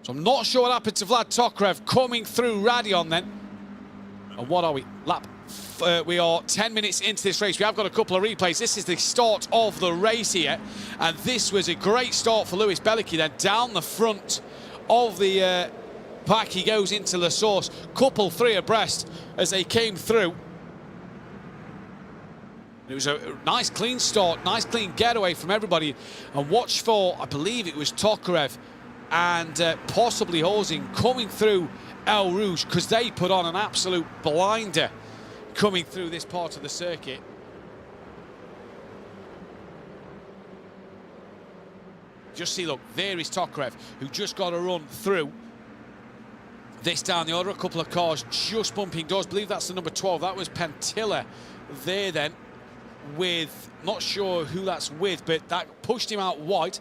So I'm not sure what happened to Vlad Tokarev coming through Radion then. And what are we? We are 10 minutes into this race. We have got a couple of replays. This is the start of the race here. And this was a great start for Lewis Bellicki then. Down the front of the pack he goes into La Source. Couple three abreast as they came through. It was a nice clean start, nice clean getaway from everybody. And watch for, I believe it was Tokarev and possibly Orsing coming through Eau Rouge, because they put on an absolute blinder coming through this part of the circuit. Just see, look, there is Tokarev, who just got a run through. This down the order, a couple of cars just bumping doors. I believe that's the number 12. That was Pentilla there then, with, not sure who that's with, but that pushed him out wide.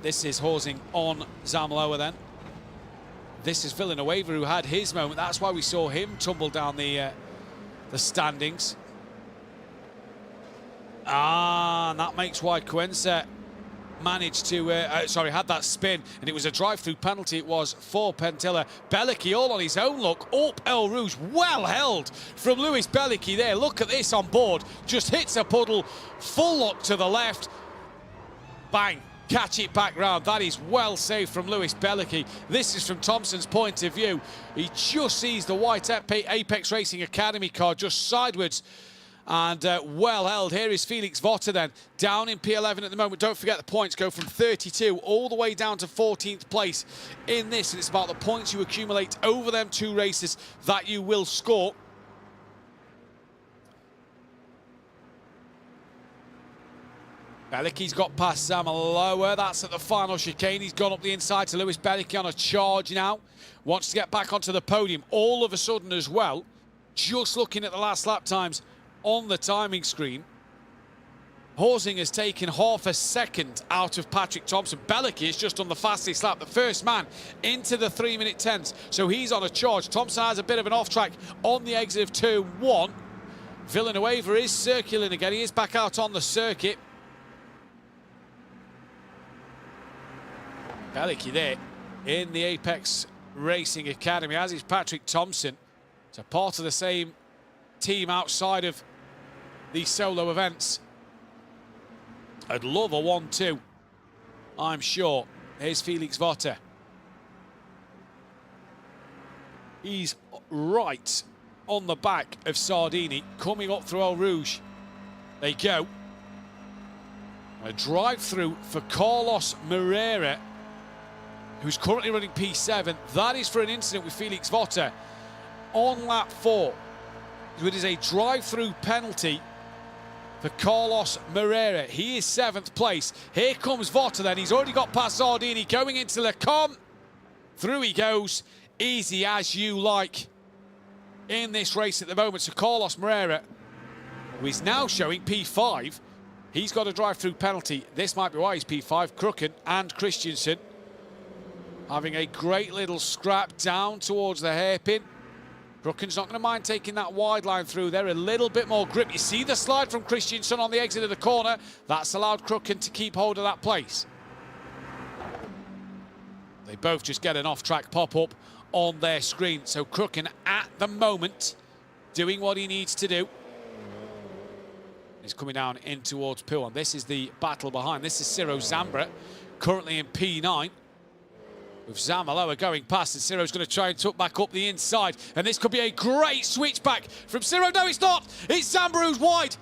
This is Orsing on Zamaloa then. This is Villanueva, who had his moment. That's why we saw him tumble down the standings. And that makes why Cuenca managed to, had that spin, and it was a drive-through penalty. It was for Pentilla. Bellicki all on his own, look, up Eau Rouge, well held from Lewis Bellicki there. Look at this on board, just hits a puddle, full lock to the left, bang, catch it back round. That is well saved from Lewis Bellicki. This is from Thompson's point of view. He just sees the white Apex Racing Academy car just sideways, and well held. Here is Felix Votter then, down in P11 at the moment. Don't forget the points go from 32 all the way down to 14th place in this, and it's about the points you accumulate over them two races that you will score. Bellicki's got past Zamaloa. That's at the final chicane. He's gone up the inside to Lewis Bellicki on a charge now. Wants to get back onto the podium all of a sudden as well. Just looking at the last lap times on the timing screen, Orsing has taken half a second out of Patrick Thompson. Bellicki is just on the fastest lap, the first man into the 3-minute 10s. So he's on a charge. Thompson has a bit of an off-track on the exit of turn 1. Villanueva is circling again. He is back out on the circuit. Bellicki there in the Apex Racing Academy, as is Patrick Thompson. So part of the same team outside of these solo events. I'd love a 1-2, I'm sure. Here's Felix Votter. He's right on the back of Sardini, coming up through Eau Rouge. They go. A drive-through for Carlos Moreira, who's currently running P7. That is for an incident with Felix Votter on lap 4. It is a drive-through penalty for Carlos Moreira. He is 7th place. Here comes Votter then. He's already got past Sardini, going into Le Com. Through he goes, easy as you like. in this race at the moment. So Carlos Moreira, who is now showing P5, he's got a drive-through penalty. This might be why he's P5. Krukken and Christensen having a great little scrap down towards the hairpin. Krukken's not going to mind taking that wide line through there. A little bit more grip. You see the slide from Christensen on the exit of the corner. That's allowed Krukken to keep hold of that place. They both just get an off-track pop-up on their screen. So Krukken, at the moment, doing what he needs to do. He's coming down in towards Puon. This is the battle behind. This is Ciro Zambra, currently in P9. With Zamaloa going past, and Ciro's going to try and tuck back up the inside. And this could be a great switchback from Ciro. No, it's not. It's Zambra who's wide.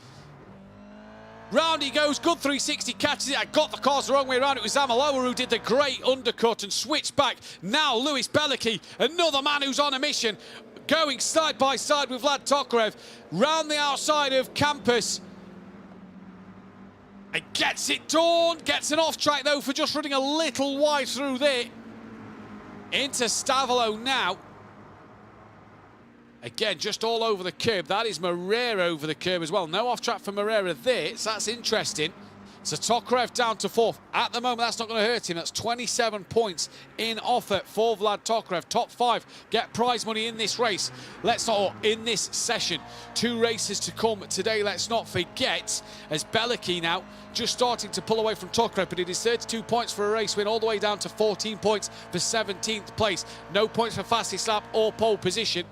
Round he goes, good 360, catches it. I got the course the wrong way around. It was Zamaloa who did the great undercut and switched back. Now Lewis Belicki, another man who's on a mission, going side by side with Vlad Tokarev, round the outside of Campus. And gets it done. Gets an off track though for just running a little wide through there. Into Stavolo now. Again, just all over the curb. That is Moreira over the curb as well. No off track for Moreira there, so that's interesting. So Tokarev down to 4th. At the moment, that's not going to hurt him. That's 27 points in offer for Vlad Tokarev. Top 5 get prize money in this race. Let's not, or in this session. 2 races to come today. Let's not forget, as Belicki now just starting to pull away from Tokarev, but it is 32 points for a race win, all the way down to 14 points for 17th place. No points for fastest lap or pole position.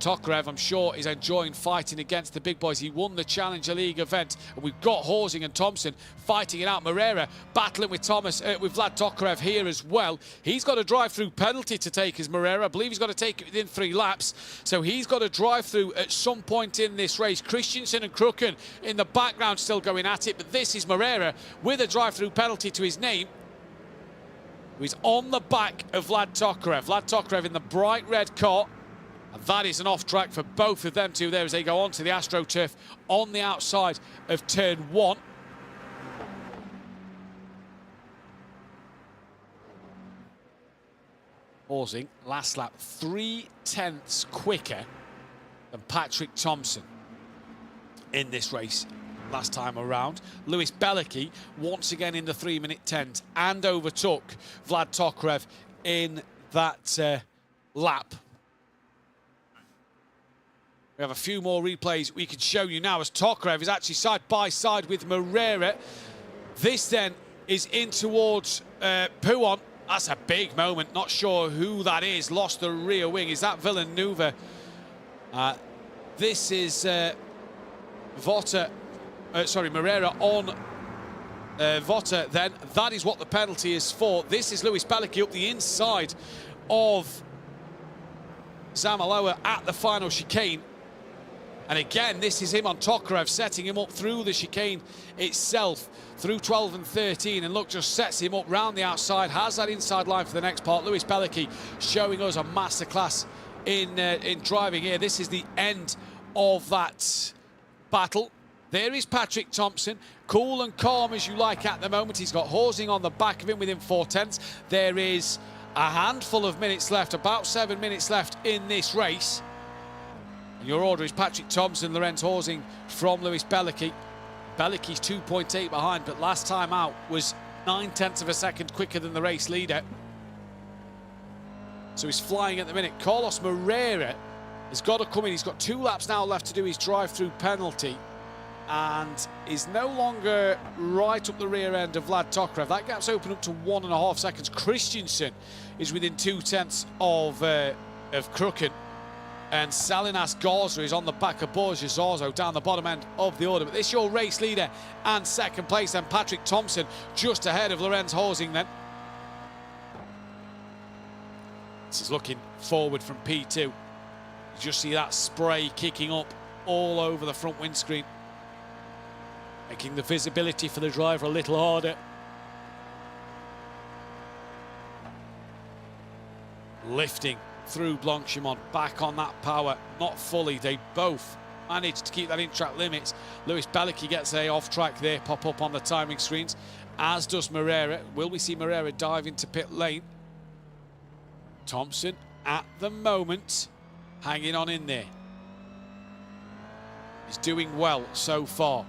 Tokarev, I'm sure, is enjoying fighting against the big boys. He won the Challenger League event, and we've got Horsing and Thompson fighting it out. Moreira battling with with Vlad Tokarev here as well. He's got a drive-through penalty to take as Moreira. I believe he's got to take it within 3 laps, so he's got a drive-through at some point in this race. Christensen and Krukken in the background still going at it, but this is Moreira with a drive-through penalty to his name, who is on the back of Vlad Tokarev. Vlad Tokarev in the bright red car. And that is an off-track for both of them two there as they go onto the AstroTurf on the outside of turn 1. Horsing, last lap, 3/10 quicker than Patrick Thompson in this race last time around. Lewis Belicki once again in the 3-minute 10s and overtook Vlad Tokarev in that lap. We have a few more replays we can show you now as Tokarev is actually side by side with Moreira. This then is in towards Puon. That's a big moment. Not sure who that is. Lost the rear wing. Is that Villanueva? This is Moreira on Vota then. That is what the penalty is for. This is Lewis Belicki up the inside of Zamaloa at the final chicane. And again, this is him on Tokarev, setting him up through the chicane itself, through 12 and 13. And look, just sets him up round the outside, has that inside line for the next part. Lewis Belicki showing us a masterclass in driving here. This is the end of that battle. There is Patrick Thompson, cool and calm as you like at the moment. He's got Horsing on the back of him within 4/10. There is a handful of minutes left, about 7 minutes left in this race. And your order is Patrick Thompson, Lorenz Horsing from Lewis Belicki. Belicki's 2.8 behind, but last time out was 9/10 of a second quicker than the race leader. So he's flying at the minute. Carlos Moreira has got to come in. He's got 2 laps now left to do his drive-through penalty, and is no longer right up the rear end of Vlad Tokarev. That gap's open up to 1.5 seconds. Christensen is within 2/10 of Krukken. And Salinas Garza is on the back of Borja Zarzo down the bottom end of the order. But this is your race leader and second place. And Patrick Thompson just ahead of Lorenz Horsing then. This is looking forward from P2. You just see that spray kicking up all over the front windscreen, making the visibility for the driver a little harder. Lifting through Blanchimont, back on that power, not fully. They both managed to keep that in-track limits. Lewis Belicki gets a off-track there, pop up on the timing screens, as does Moreira. Will we see Moreira dive into pit lane? Thompson, at the moment, hanging on in there. He's doing well so far.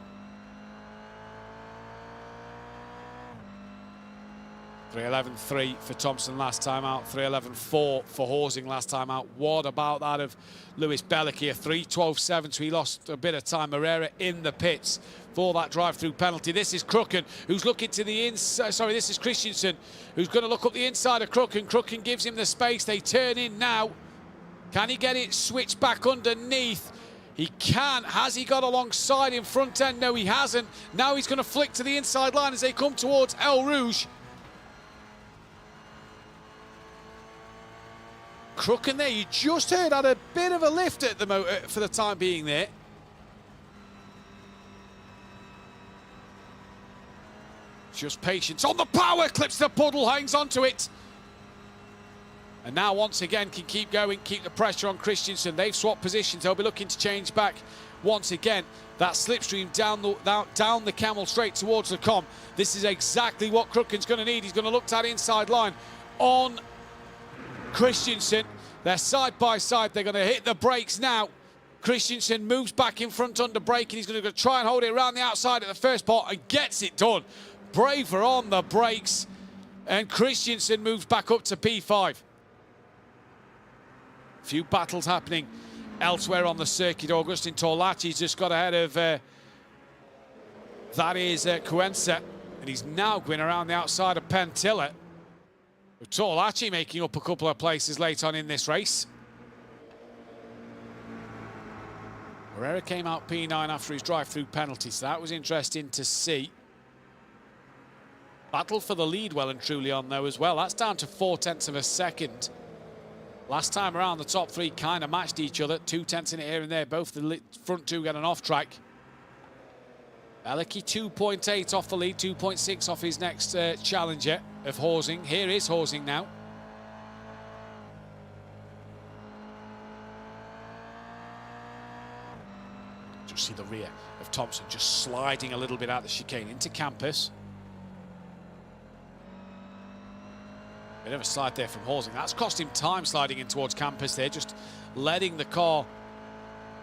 3:11.3 for Thompson last time out, 3:11.4 for Horsing last time out. What about that of Lewis Bellicky? A 3:12.7, so he lost a bit of time. Herrera in the pits for that drive-through penalty. This is Crooken, who's looking to the inside. Sorry, this is Christensen, who's going to look up the inside of Crooken. Crooken gives him the space. They turn in now. Can he get it switched back underneath? He can. Has he got alongside in front end? No, he hasn't. Now he's going to flick to the inside line as they come towards El Rouge. Crooken there, you just heard, had a bit of a lift at the for the time being there. Just patience on the power, clips the puddle, hangs onto it. And now once again can keep going, keep the pressure on Christensen. They've swapped positions, they'll be looking to change back once again. That slipstream down the camel straight towards the com. This is exactly what Crooken's going to need. He's going to look to that inside line on Christensen. They're side by side. They're going to hit the brakes now. Christensen moves back in front under braking. He's going to try and hold it around the outside at the first part and gets it done. Braver on the brakes, and Christensen moves back up to P5. Few battles happening elsewhere on the circuit. Augustin Torlaci's just got ahead of that is Cuenca, and he's now going around the outside of Pentilla. Torlaci making up a couple of places late on in this race. Herrera came out P9 after his drive-through penalty, so that was interesting to see. Battle for the lead well and truly on though as well. That's down to 0.4 of a second. Last time around, the top three kind of matched each other. 2/10 in it here and there. Both the front two get an off track. Bellicky 2.8 off the lead, 2.6 off his next challenger of Horsing. Here is Horsing now. Just see the rear of Thompson just sliding a little bit out the chicane into Campus. Bit of a slide there from Horsing. That's cost him time sliding in towards Campus there, just letting the car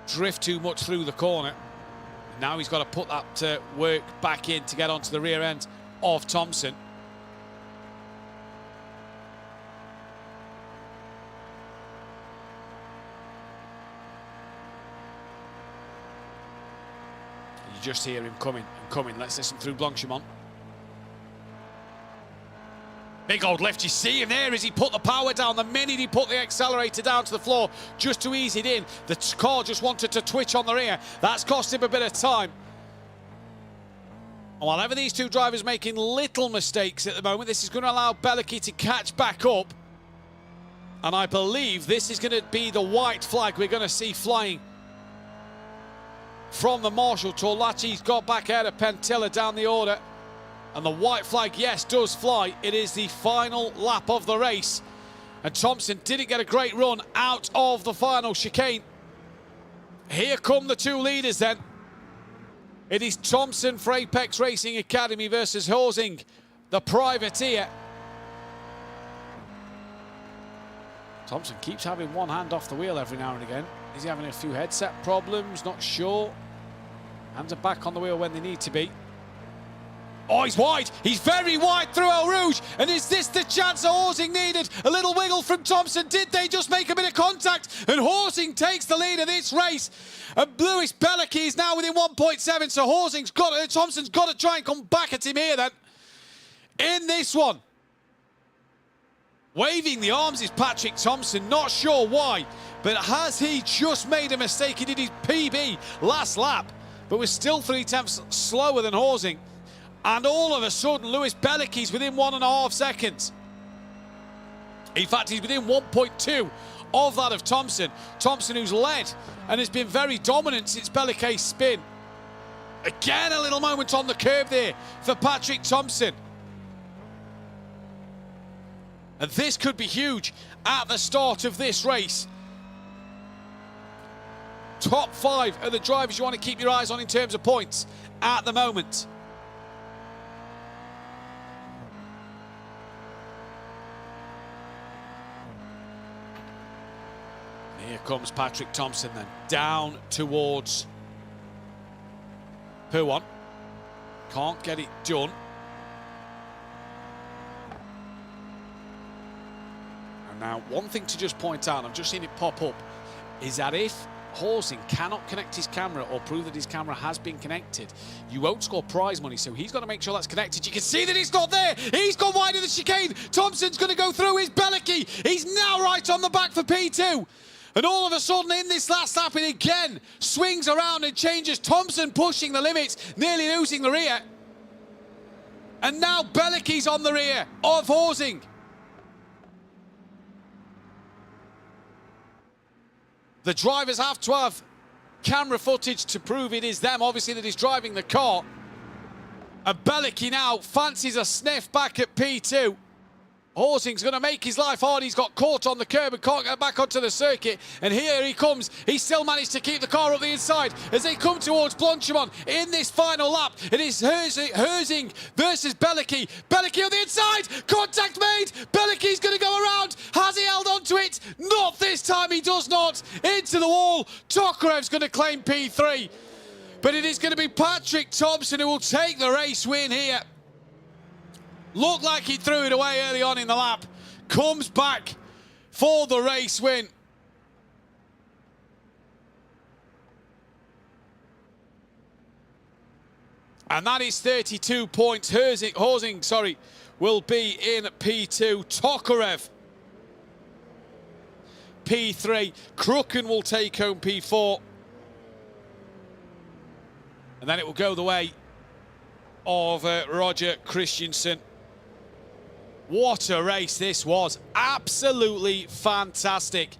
drift too much through the corner. Now he's got to put that work back in to get onto the rear end of Thompson. You just hear him coming and coming. Let's listen through Blanchimont. Big old lift, you see him there as he put the power down. The minute he put the accelerator down to the floor just to ease it in, the car just wanted to twitch on the rear. That's cost him a bit of time. And while ever these two drivers making little mistakes at the moment, this is going to allow Bellicky to catch back up. And I believe this is going to be the white flag we're going to see flying from the marshal. Torlaci's got back out of Pentilla down the order. And the white flag, yes, does fly. It is the final lap of the race. And Thompson didn't get a great run out of the final chicane. Here come the two leaders then. It is Thompson for Apex Racing Academy versus Horsing, the privateer. Thompson keeps having one hand off the wheel every now and again. Is he having a few headset problems? Not sure. Hands are back on the wheel when they need to be. Oh, he's wide. He's very wide through El Rouge. And is this the chance that Horsing needed? A little wiggle from Thompson. Did they just make a bit of contact? And Horsing takes the lead of this race. And Lewis Bellicky is now within 1.7. So Thompson's got to try and come back at him here then. In this one. Waving the arms is Patrick Thompson. Not sure why. But has he just made a mistake? He did his PB last lap. But was still 0.3 slower than Horsing. And all of a sudden, Lewis Bellicky's within 1.5 seconds. In fact, he's within 1.2 of that of Thompson. Thompson, who's led and has been very dominant since Bellicky's spin. Again, a little moment on the curb there for Patrick Thompson. And this could be huge at the start of this race. Top 5 are the drivers you want to keep your eyes on in terms of points at the moment. Here comes Patrick Thompson then, down towards P1. Can't get it done. And now, one thing to just point out, I've just seen it pop up, is that if Horsing cannot connect his camera or prove that his camera has been connected, you won't score prize money, so he's got to make sure that's connected. You can see that it's not there. He's gone wide of the chicane. Thompson's going to go through his Belicky. He's now right on the back for P2. And all of a sudden, in this last lap, it again swings around and changes. Thompson pushing the limits, nearly losing the rear. And now Belicky's on the rear of Horsing. The drivers have to have camera footage to prove it is them, obviously, that is driving the car. And Belicky now fancies a sniff back at P2. Horsing's going to make his life hard. He's got caught on the curb and can't get back onto the circuit. And here he comes. He's still managed to keep the car up the inside as they come towards Blanchimont in this final lap. It is Herzing versus Belicky. Belicky on the inside. Contact made. Belicky's going to go around. Has he held on to it? Not this time. He does not. Into the wall. Tokarev's going to claim P3. But it is going to be Patrick Thompson who will take the race win here. Looked like he threw it away early on in the lap. Comes back for the race win. And that is 32 points. Horsing, will be in P2. Tokarev, P3. Kruken will take home P4. And then it will go the way of Roger Christensen. What a race this was. Absolutely fantastic.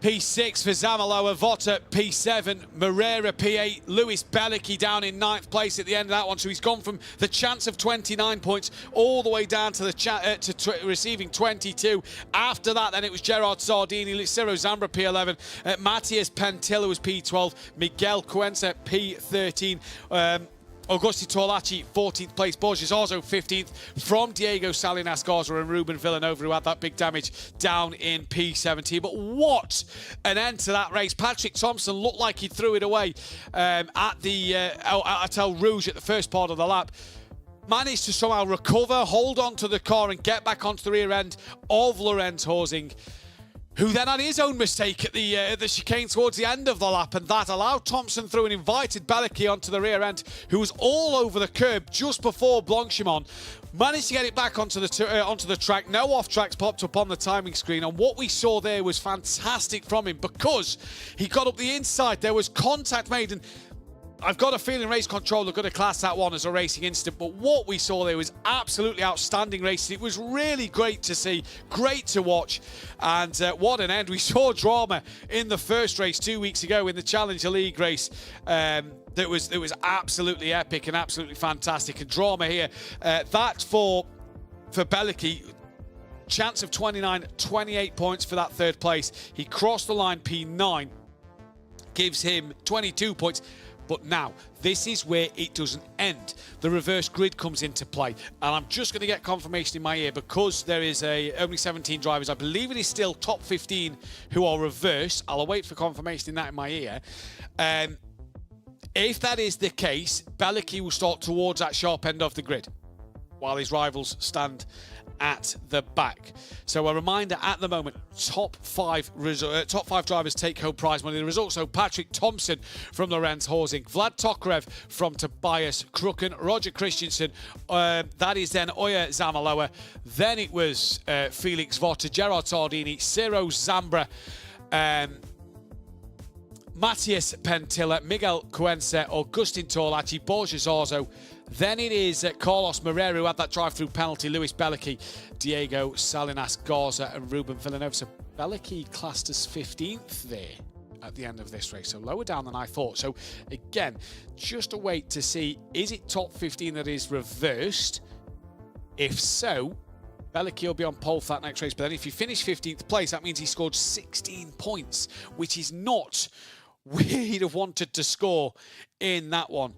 P6 for Zamaloa, Votta P7, Moreira P8, Lewis Belicky down in 9th place at the end of that one. So he's gone from the chance of 29 points all the way down to the receiving 22. After that, then it was Gerard Sardini, Ciro Zambra P11, Matthias Pentilla was P12, Miguel Cuenca P13. Augusti Torlacci, 14th place. Borges also 15th from Diego Salinas Garza and Ruben Villanova, who had that big damage down in P17. But what an end to that race. Patrick Thompson looked like he threw it away at El Rouge at the first part of the lap. Managed to somehow recover, hold on to the car and get back onto the rear end of Lorenz Horsing, who then had his own mistake at the chicane towards the end of the lap, and that allowed Thompson through and invited Belicky onto the rear end, who was all over the curb just before Blanchimont. Managed to get it back onto the track. No off-tracks popped up on the timing screen, and what we saw there was fantastic from him because he got up the inside. There was contact made, and I've got a feeling race control are going to class that one as a racing incident, but what we saw there was absolutely outstanding racing. It was really great to see, great to watch, and what an end. We saw drama in the first race 2 weeks ago in the Challenger League race. That was absolutely epic and absolutely fantastic, and drama here. That for Belicky, chance of 29, 28 points for that third place. He crossed the line P9, gives him 22 points. But now, this is where it doesn't end. The reverse grid comes into play. And I'm just going to get confirmation in my ear because there is only 17 drivers. I believe it is still top 15 who are reversed. I'll await for confirmation in that in my ear. If that is the case, Belicky will start towards that sharp end of the grid while his rivals stand at the back. So a reminder, at the moment, top five drivers take home prize money. The results: so Patrick Thompson from Lorenz Horsing, Vlad Tokarev from Tobias Kruken, Roger Christensen, that is then Oya Zamaloa, then it was Felix Votta, Gerard Sardini, Ciro Zambra, Matthias Pentilla, Miguel Cuenca, Augustin Torlacci, Borges Arzo. Then it is Carlos Moreira who had that drive-through penalty, Lewis Belicky, Diego Salinas Garza and Ruben Villanova. So Belicky classed as 15th there at the end of this race, so lower down than I thought. So again, just a wait to see, is it top 15 that is reversed? If so, Belicky will be on pole for that next race. But then if you finish 15th place, that means he scored 16 points, which is not where he'd have wanted to score in that one.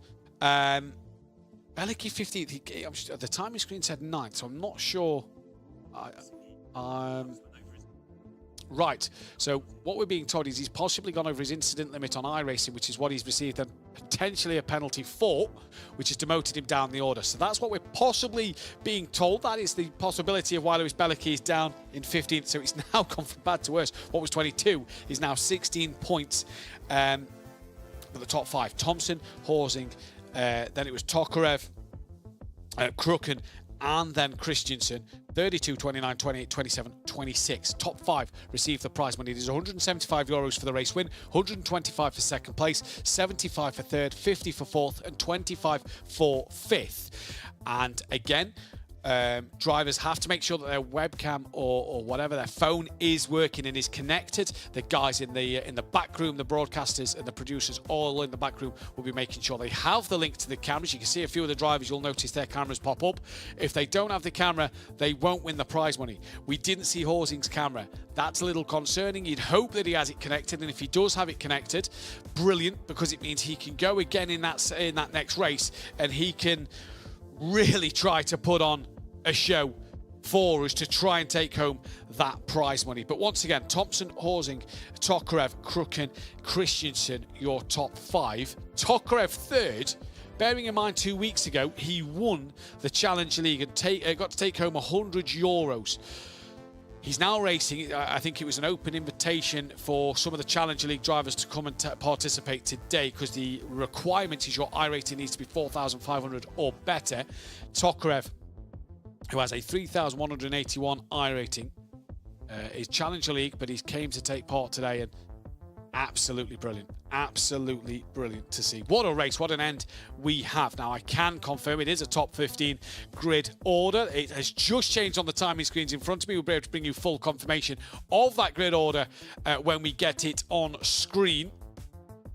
Belicky 15th. The timing screen said 9th, so I'm not sure. Right, so what we're being told is he's possibly gone over his incident limit on iRacing, which is what he's received and potentially a penalty for, which has demoted him down the order. So that's what we're possibly being told. That is the possibility of why Lewis Bellicki is down in 15th. So it's now gone from bad to worse. What was 22 is now 16 points for the top 5. Thompson, Horsing, then it was Tokarev, Kruken, and then Christensen. 32, 29, 28, 27, 26. Top 5 received the prize money. It is €175 for the race win, 125 for second place, 75 for third, 50 for fourth, and 25 for fifth. And again, drivers have to make sure that their webcam or whatever their phone is working and is connected. The guys in the back room, the broadcasters and the producers, all in the back room, will be making sure they have the link to the cameras. You can see a few of the drivers, you'll notice their cameras pop up. If they don't have the camera, they won't win the prize money. We didn't see Horsing's camera. That's a little concerning. You'd hope that he has it connected, and if he does have it connected, brilliant, because it means he can go again in that next race, and he can really try to put on a show for us to try and take home that prize money. But once again, Thompson, Horsing, Tokarev, Kruken, Christensen, your top 5. Tokarev third, bearing in mind 2 weeks ago he won the Challenge League and got to take home €100. He's now racing. I think it was an open invitation for some of the Challenger League drivers to come and participate today, because the requirement is your iRating needs to be 4,500 or better. Tokarev, who has a 3,181 iRating, is Challenger League, but he came to take part today, and absolutely brilliant. Absolutely brilliant to see. What a race, what an end we have. Now, I can confirm it is a top 15 grid order. It has just changed on the timing screens in front of me. We'll be able to bring you full confirmation of that grid order when we get it on screen.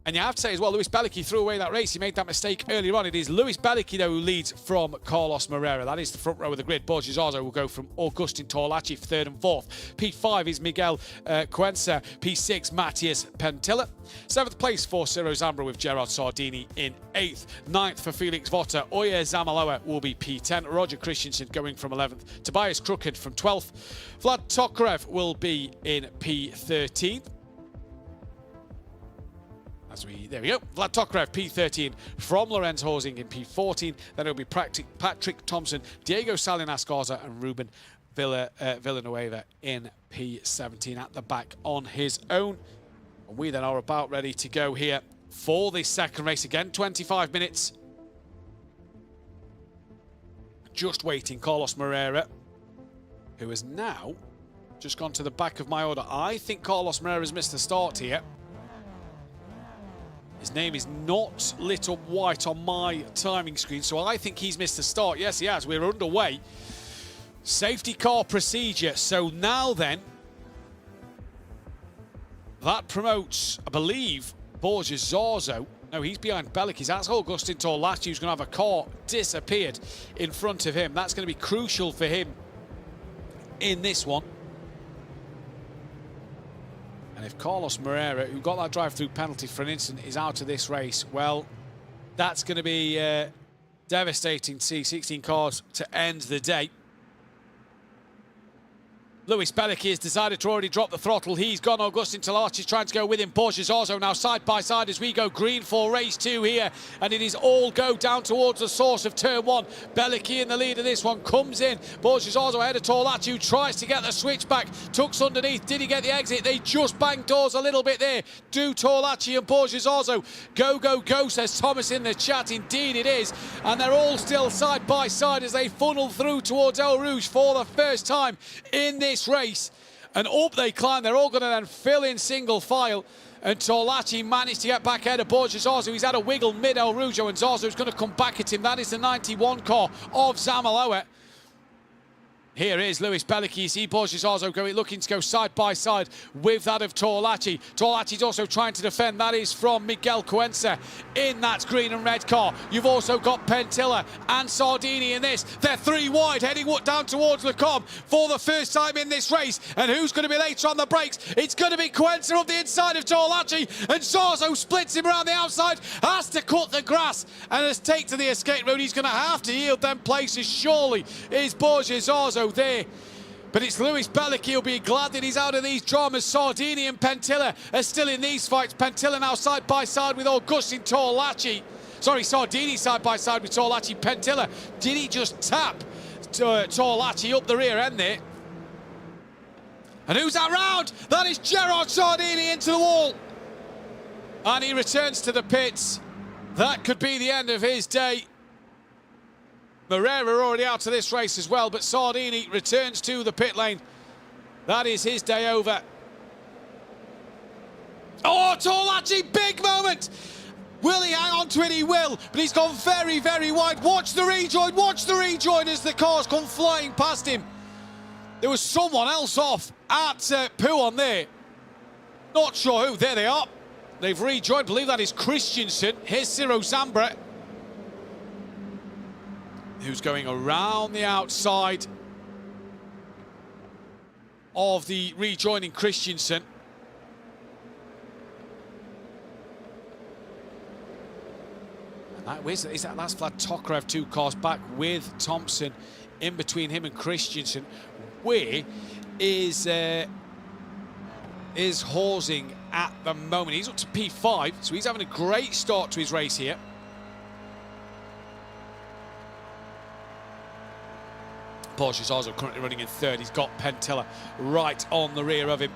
And you have to say as well, Lewis Bellicki threw away that race. He made that mistake earlier on. It is Lewis Bellicki, though, who leads from Carlos Moreira. That is the front row of the grid. Borges Arzo will go from Augustin Torlacci for third and fourth. P5 is Miguel Cuenca. P6, Matthias Pentilla. 7th place for Ciro Zambra with Gerard Sardini in 8th. 9th for Felix Votta. Oyer Zamaloa will be P10. Roger Christensen going from 11th. Tobias Crooked from 12th. Vlad Tokarev will be in P13. There we go. Vlad Tokarev, P13, from Lorenz Horsing in P14. Then it'll be Patrick Thompson, Diego Salinas Garza, and Ruben Villanueva in P17 at the back on his own. And we then are about ready to go here for this second race. Again, 25 minutes. Just waiting, Carlos Moreira, who has now just gone to the back of my order. I think Carlos Moreira has missed the start here. His name is not lit up white on my timing screen, so I think he's missed the start. Yes, he has. We're underway. Safety car procedure. So now then, that promotes, I believe, Borges Zarzo. No, he's behind Bellicki's. That's Augustin Torlacci, who's going to have a car disappeared in front of him. That's going to be crucial for him in this one. And if Carlos Moreira, who got that drive-through penalty for an instant, is out of this race, well, that's going to be devastating to see 16 cars to end the day. Lewis Bellicki has decided to already drop the throttle. He's gone. Augustin Torlacci is trying to go with him. Borges Arzo now side by side as we go green for race 2 here. And it is all go down towards the source of turn 1. Bellicki in the lead of this one comes in. Borges Arzo ahead of Torlacci, who tries to get the switch back. Tucks underneath. Did he get the exit? They just banged doors a little bit there. Do Torlacci and Borges Arzo. Go, go, go, says Thomas in the chat. Indeed it is. And they're all still side by side as they funnel through towards El Rouge for the first time in this race, and up they climb. They're all going to then fill in single file, and Torlacci managed to get back ahead of Borges Arzo. He's had a wiggle mid El Rouge, and Zarzo's going to come back at him. That is the 91 car of Zamaloa. Here is Lewis Bellicki. You see Borges Arzo looking to go side by side with that of Torlacci. Torlacci's also trying to defend. That is from Miguel Cuenca in that green and red car. You've also got Pentilla and Sardini in this. They're 3 wide, heading down towards Le Combe for the first time in this race. And who's going to be later on the brakes? It's going to be Cuenca up the inside of Torlacci, and Zarzo splits him around the outside, has to cut the grass, and has taken to the escape road. He's going to have to yield them places, surely, is Borges Arzo there. But it's Lewis Bellicki who'll be glad that he's out of these dramas. Sardini and Pentilla are still in these fights. Pentilla now side by side with Augustin Torlacci. Sorry, Sardini side by side with Torlacci. Pentilla, did he just tap Torlacci up the rear end there? And who's that round? That is Gerard Sardini into the wall. And he returns to the pits. That could be the end of his day. Moreira already out of this race as well, but Sardini returns to the pit lane. That is his day over. Oh, Torlacci, big moment. Will he hang on to it? He will, but he's gone very, very wide. Watch the rejoin as the cars come flying past him. There was someone else off at Pouon there. Not sure who. There they are. They've rejoined. I believe that is Christensen. Here's Ciro Zambra, who's going around the outside of the rejoining Christensen. And that's Vlad Tokarev, 2 cars back with Thompson in between him and Christensen. Where is Horsing at the moment? He's up to P5, so he's having a great start to his race here. Porsche is also currently running in 3rd. He's got Pentilla right on the rear of him.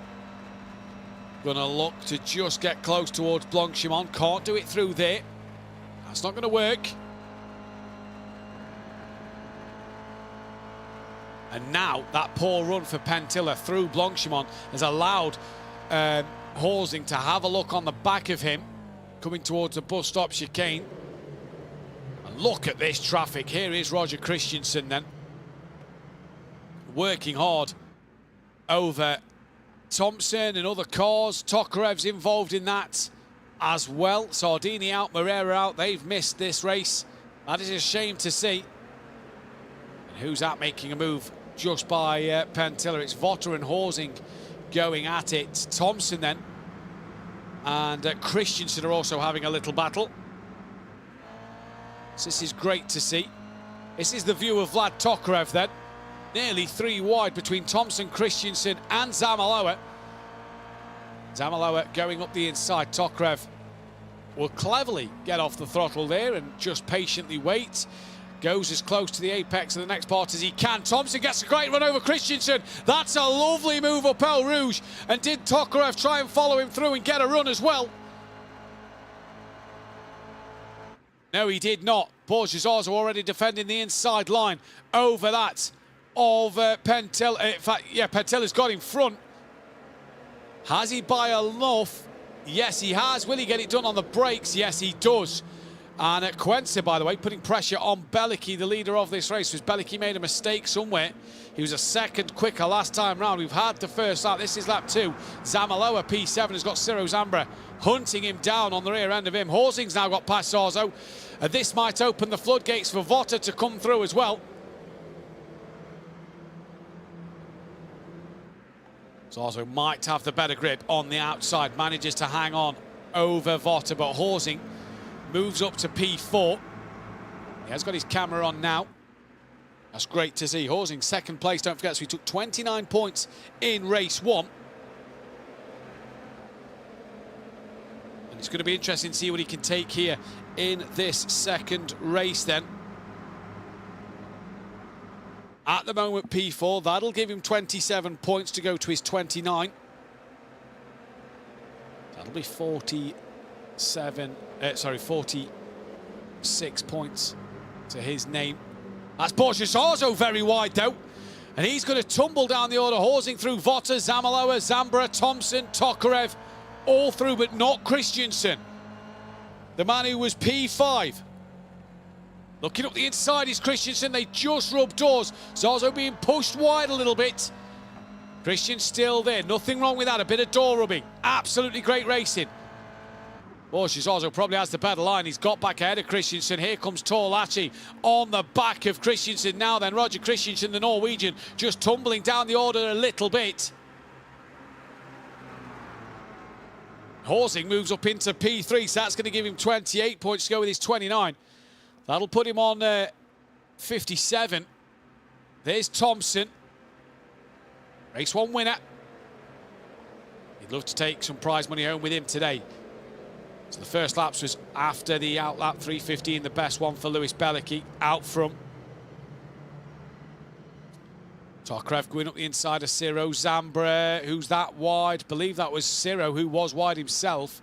Gonna look to just get close towards Blanchimont. Can't do it through there. That's not gonna work. And now that poor run for Pentilla through Blanchimont has allowed Horsing to have a look on the back of him, coming towards the bus stop chicane. And look at this traffic. Here is Roger Christensen then, working hard over Thompson and other cars. Tokarev's involved in that as well. Sardini out, Moreira out. They've missed this race. That is a shame to see. And who's that making a move just by Pentilla? It's Votter and Horsing going at it. Thompson then and Christensen are also having a little battle. So this is great to see. This is the view of Vlad Tokarev then. Nearly 3 wide between Thompson, Christensen and Zamaloa. Zamaloa going up the inside. Tokarev will cleverly get off the throttle there and just patiently wait. Goes as close to the apex of the next part as he can. Thompson gets a great run over Christensen. That's a lovely move up El Rouge. And did Tokarev try and follow him through and get a run as well? No, he did not. Borges already defending the inside line over that of Pentilla. In fact, yeah, Pentilla's got in front. Has he by enough? Yes, he has. Will he get it done on the brakes? Yes, he does. And Quensa, by the way, putting pressure on Bellicki, the leader of this race, because Bellicki made a mistake somewhere. He was a second quicker last time round. We've had the first lap. This is lap 2. Zamaloa, P7, has got Ciro Zambra hunting him down on the rear end of him. Horsing's now got past Zarzo. This might open the floodgates for Votter to come through as well. Zarzo might have the better grip on the outside. Manages to hang on over Votter, but Horsing moves up to P4. He has got his camera on now. That's great to see. Horsing second place, don't forget, so he took 29 points in race 1. And it's going to be interesting to see what he can take here in this second race then. At the moment, P4, that'll give him 27 points to go to his 29. That'll be 46 points to his name. That's Borgesarzo very wide though. And he's going to tumble down the order. Horsing through Votter, Zamaloa, Zambra, Thompson, Tokarev, all through, but not Christensen. The man who was P5. Looking up the inside is Christensen. They just rubbed doors. Zarzo being pushed wide a little bit. Christian still there. Nothing wrong with that. A bit of door rubbing. Absolutely great racing. Borges probably has the better line. He's got back ahead of Christensen. Here comes Torlacci on the back of Christensen now then. Roger Christensen, the Norwegian, just tumbling down the order a little bit. Horsing moves up into P3, so that's going to give him 28 points to go with his 29. That'll put him on 57. There's Thompson. Race 1 winner. He'd love to take some prize money home with him today. So the first laps was after the out lap, 3:15, the best one for Lewis Bellicki, out front. Tokarev going up the inside of Ciro. Zambra, who's that wide? Believe that was Ciro, who was wide himself.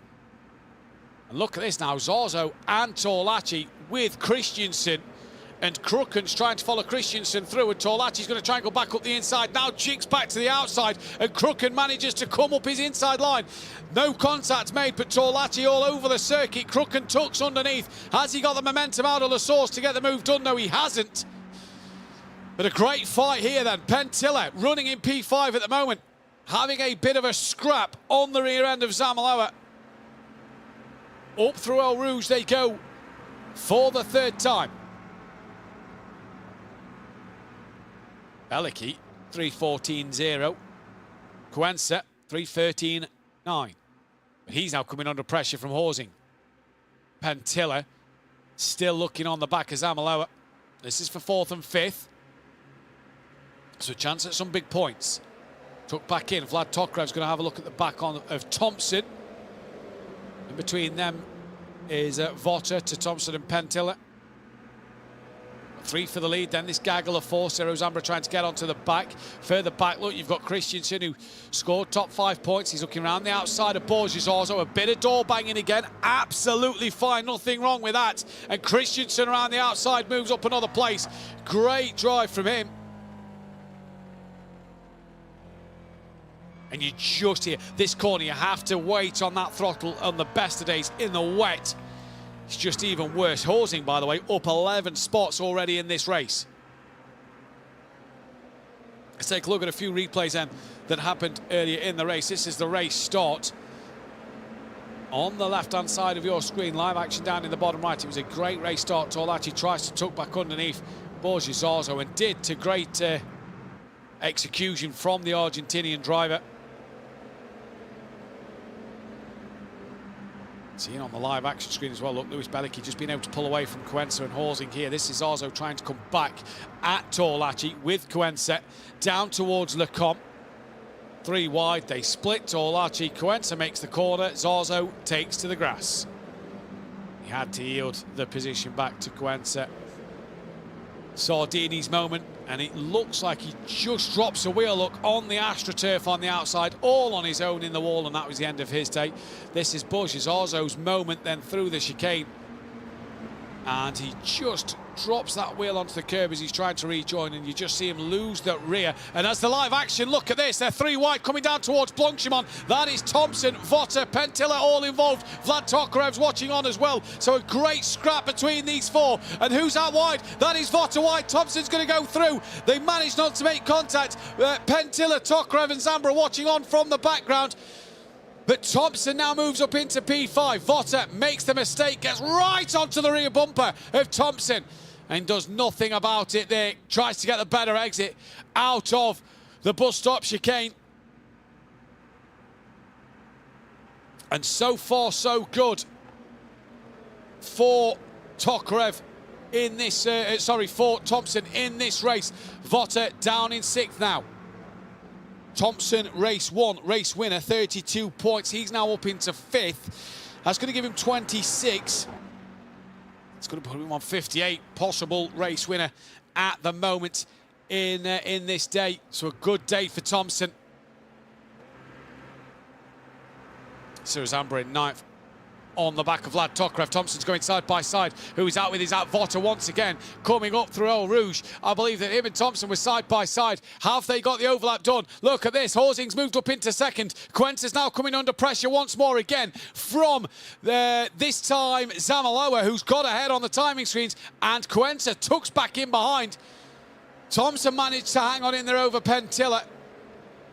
And look at this now, Zorzo and Torlacci with Christensen. And Crooken's trying to follow Christensen through, and Torlacci's going to try and go back up the inside. Now jigs back to the outside, and Crooken manages to come up his inside line. No contact made, but Torlacci all over the circuit. Crooken tucks underneath. Has he got the momentum out of the source to get the move done? No, he hasn't. But a great fight here then. Pentilla running in P5 at the moment, having a bit of a scrap on the rear end of Zamaloa. Up through El Rouge they go for the third time. Bellicki, 3:14.0. Cuenca, 3:13.9. But he's now coming under pressure from Horsing. Pentilla still looking on the back of Zamaloa. This is for 4th and 5th. So a chance at some big points. Tucked back in. Vlad Tokarev's going to have a look at the back on of Thompson. In between them is Votter to Thompson and Pentilla. 3 for the lead, then this gaggle of 4. Ciro Zambra trying to get onto the back. Further back, look, you've got Christensen, who scored top 5 points. He's looking around the outside of Borges also. A bit of door banging again. Absolutely fine, nothing wrong with that. And Christensen around the outside moves up another place. Great drive from him. And you just hear this corner, you have to wait on that throttle on the best of days in the wet. It's just even worse. Horsing, by the way, up 11 spots already in this race. Let's take a look at a few replays then that happened earlier in the race. This is the race start. On the left-hand side of your screen, live action down in the bottom right. It was a great race start. Torlacci tries to tuck back underneath Borges Zarzo, and did, to great execution from the Argentinian driver. Seeing on the live action screen as well, look, Lewis Bellicki just being able to pull away from Cuenca and Horsing here. This is Zarzo trying to come back at Torlacci with Cuenca down towards Lecomte. 3 wide, they split. Torlacci, Cuenca makes the corner, Zarzo takes to the grass. He had to yield the position back to Cuenca. Sardini's moment, and it looks like he just drops a wheel, look, on the AstroTurf on the outside, all on his own in the wall, and that was the end of his day. This is Borges Arzo's moment then through the chicane, and he just drops that wheel onto the curb as he's trying to rejoin, and you just see him lose that rear. And as the live action, look at this, they're 3 wide coming down towards Blanchimont. That is Thompson, Votter, Pentilla all involved. Vlad Tokarev's watching on as well. So a great scrap between these 4. And who's out wide? That is Votter wide. Thompson's going to go through. They managed not to make contact. Pentilla, Tokarev and Zambra watching on from the background. But Thompson now moves up into P5. Votter makes the mistake, gets right onto the rear bumper of Thompson and does nothing about it there. Tries to get the better exit out of the bus stop chicane. And so far, so good for Tokarev in this, for Thompson in this race. Votter down in 6th now. Thompson, race 1, race winner, 32 points. He's now up into 5th. That's going to give him 26. It's going to put him on 58. Possible race winner at the moment in this day. So a good day for Thompson. Ciro Zambra in 9th. On the back of Vlad Tokarev. Thompson's going side by side. Who is out with his Votter once again, coming up through El Rouge. I believe that him and Thompson were side by side. Have they got the overlap done? Look at this. Horsing's moved up into 2nd. Cuenca's now coming under pressure once more again from this time Zamaloa, who's got ahead on the timing screens, and Cuenca tucks back in behind. Thompson managed to hang on in there over Pentilla.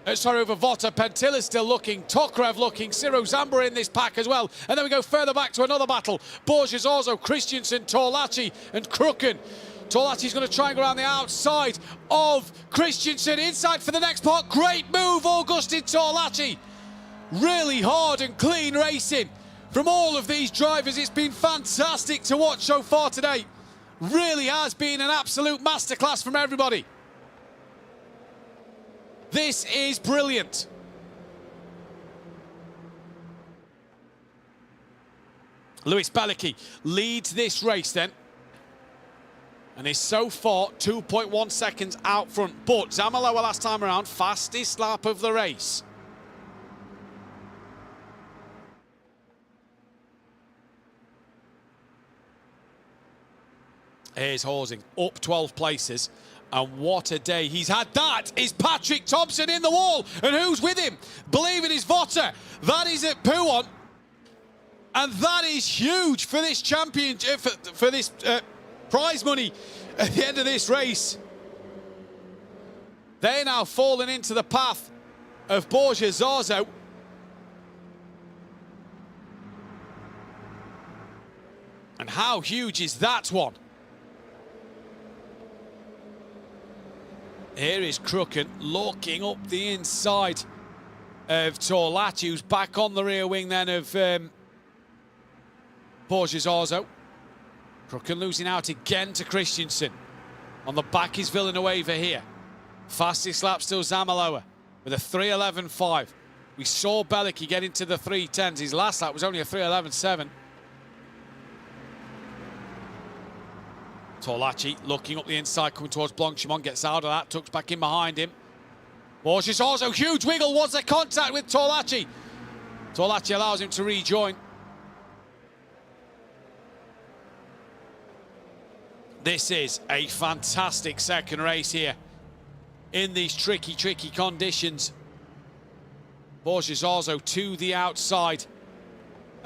Over Votter. Pentilla's still looking, Tokarev looking, Ciro Zambra in this pack as well. And then we go further back to another battle. Borges Orzo, Christensen, Torlacci and Crooken. Torlacci's going to try and go around the outside of Christensen. Inside for the next part. Great move, Augustin Torlacci. Really hard and clean racing from all of these drivers. It's been fantastic to watch so far today. Really has been an absolute masterclass from everybody. This is brilliant. Lewis Belicki leads this race then, and is so far 2.1 seconds out front. But Zamaloa last time around, fastest lap of the race. Here's Horsing up 12 places. And what a day he's had. That is Patrick Thompson in the wall. And who's with him? Believe it is Votter. That is at Pouon. And that is huge for this champion, for this prize money at the end of this race. They're now falling into the path of Borja Zarzo. And how huge is that one? Here is Crooken looking up the inside of Torlacci, who's back on the rear wing then of Borja Zarzo. Crooken losing out again to Christensen. On the back is Villanueva here. Fastest lap still Zamaloa with a 3:11.5. We saw Belicki get into the 3:10s. His last lap was only a 3:11.7. Torlacci looking up the inside, coming towards Blanchimont, gets out of that, tucks back in behind him. Borges also, huge wiggle, was there contact with Torlacci? Torlacci allows him to rejoin. This is a fantastic second race here in these tricky conditions. Borges also to the outside.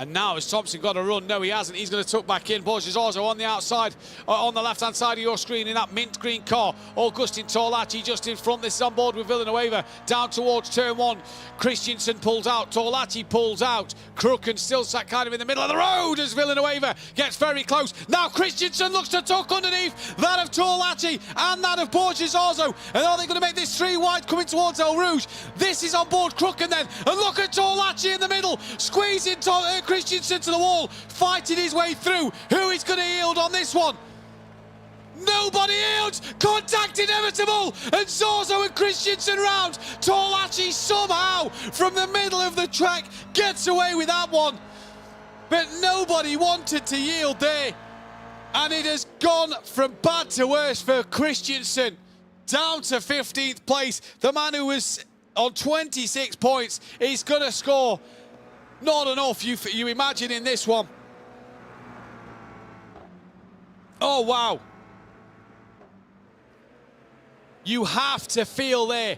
And now has Thompson got a run? No, he hasn't. He's going to tuck back in. Borges also on the outside, on the left-hand side of your screen in that mint green car. Augustin Torlacci just in front. This is on board with Villanueva. Down towards turn one. Christensen pulls out. Torlacci pulls out. Crooken still sat kind of in the middle of the road as Villanueva gets very close. Now Christensen looks to tuck underneath that of Torlacci and that of Borges also. And are they going to make this three wide coming towards El Rouge? This is on board Crooken then. And look at Torlacci in the middle, squeezing Christensen to the wall, fighting his way through. Who is going to yield on this one? Nobody yields. Contact inevitable. And Zorzo and Christensen round. Torlacci somehow from the middle of the track gets away with that one. But nobody wanted to yield there. And it has gone from bad to worse for Christensen. Down to 15th place. The man who was on 26 points is going to score not enough, you imagine, in this one. Oh, wow. You have to feel there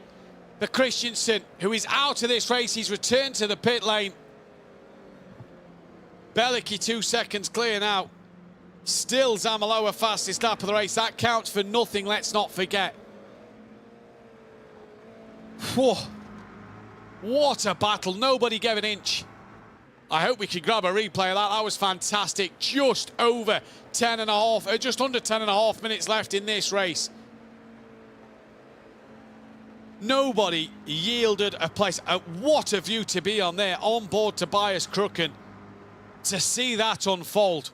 the Christensen, who is out of this race. He's returned to the pit lane. Belicki 2 seconds clear now. Still Zamaloa fastest lap of the race. That counts for nothing, let's not forget. Whoa. What a battle. Nobody gave an inch. I hope we can grab a replay of that. That was fantastic. Just over 10.5, just under 10.5 minutes left in this race. Nobody yielded a place. What a view to be on there, on board Tobias Crooken. To see that unfold,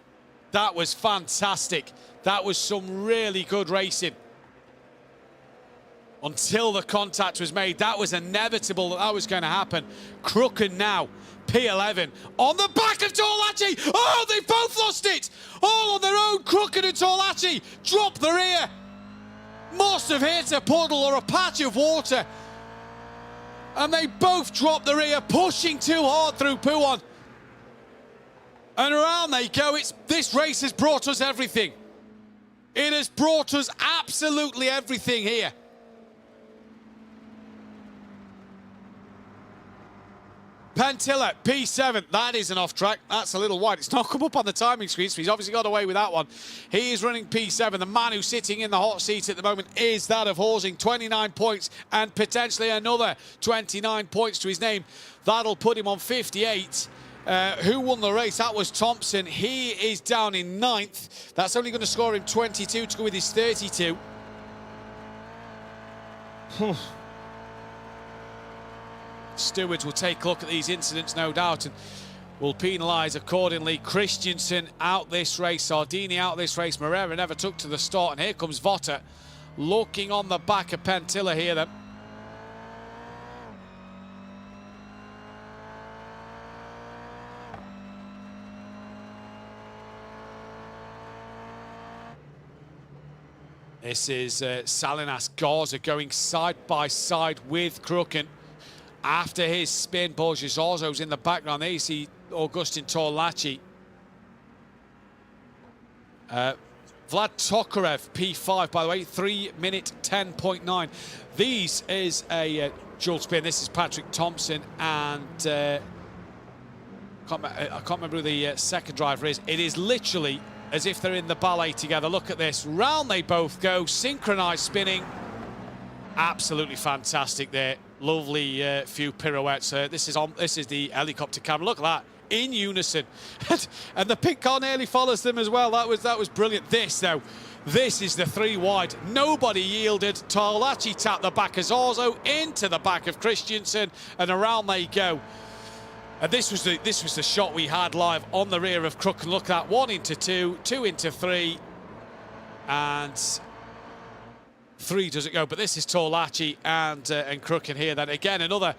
that was fantastic. That was some really good racing. Until the contact was made, that was inevitable that was going to happen. Crooken now, P11, on the back of Torlacci. Oh, they've both lost it. All on their own. Crooken and Torlacci drop the rear. Must have hit a puddle or a patch of water. And they both drop the rear, pushing too hard through Pouon. And around they go. This race has brought us everything. It has brought us absolutely everything here. Pentilla, P7, that is an off track. That's a little wide. It's not come up on the timing screen, so he's obviously got away with that one. He is running P7. The man who's sitting in the hot seat at the moment is that of Horsing. 29 points and potentially another 29 points to his name. That'll put him on 58. Who won the race? That was Thompson. He is down in 9th. That's only going to score him 22 to go with his 32. Stewards will take a look at these incidents, no doubt, and will penalise accordingly. Christensen out this race, Sardini out this race, Moreira never took to the start, and here comes Votter looking on the back of Pentilla here then. This is Salinas Garza going side by side with Kruken. After his spin, Borges-Orzo's in the background. There you see Augustin Torlachi. Vlad Tokarev, P5, by the way, 3 minute 10.9. These is a dual spin. This is Patrick Thompson and I can't remember who the second driver is. It is literally as if they're in the ballet together. Look at this. Round they both go, synchronized spinning. Absolutely fantastic there. Lovely few pirouettes. This is the helicopter camera. Look at that. In unison. And the pink car nearly follows them as well. That was brilliant. This though, this is the 3 wide. Nobody yielded. Torlachi tapped the back of Zorzo into the back of Christensen, and around they go. And this was the shot we had live on the rear of Kruken. Look at that. 1 into 2, 2 into 3, and 3 does it go. But this is Torlachi and Kruken here. Then again another.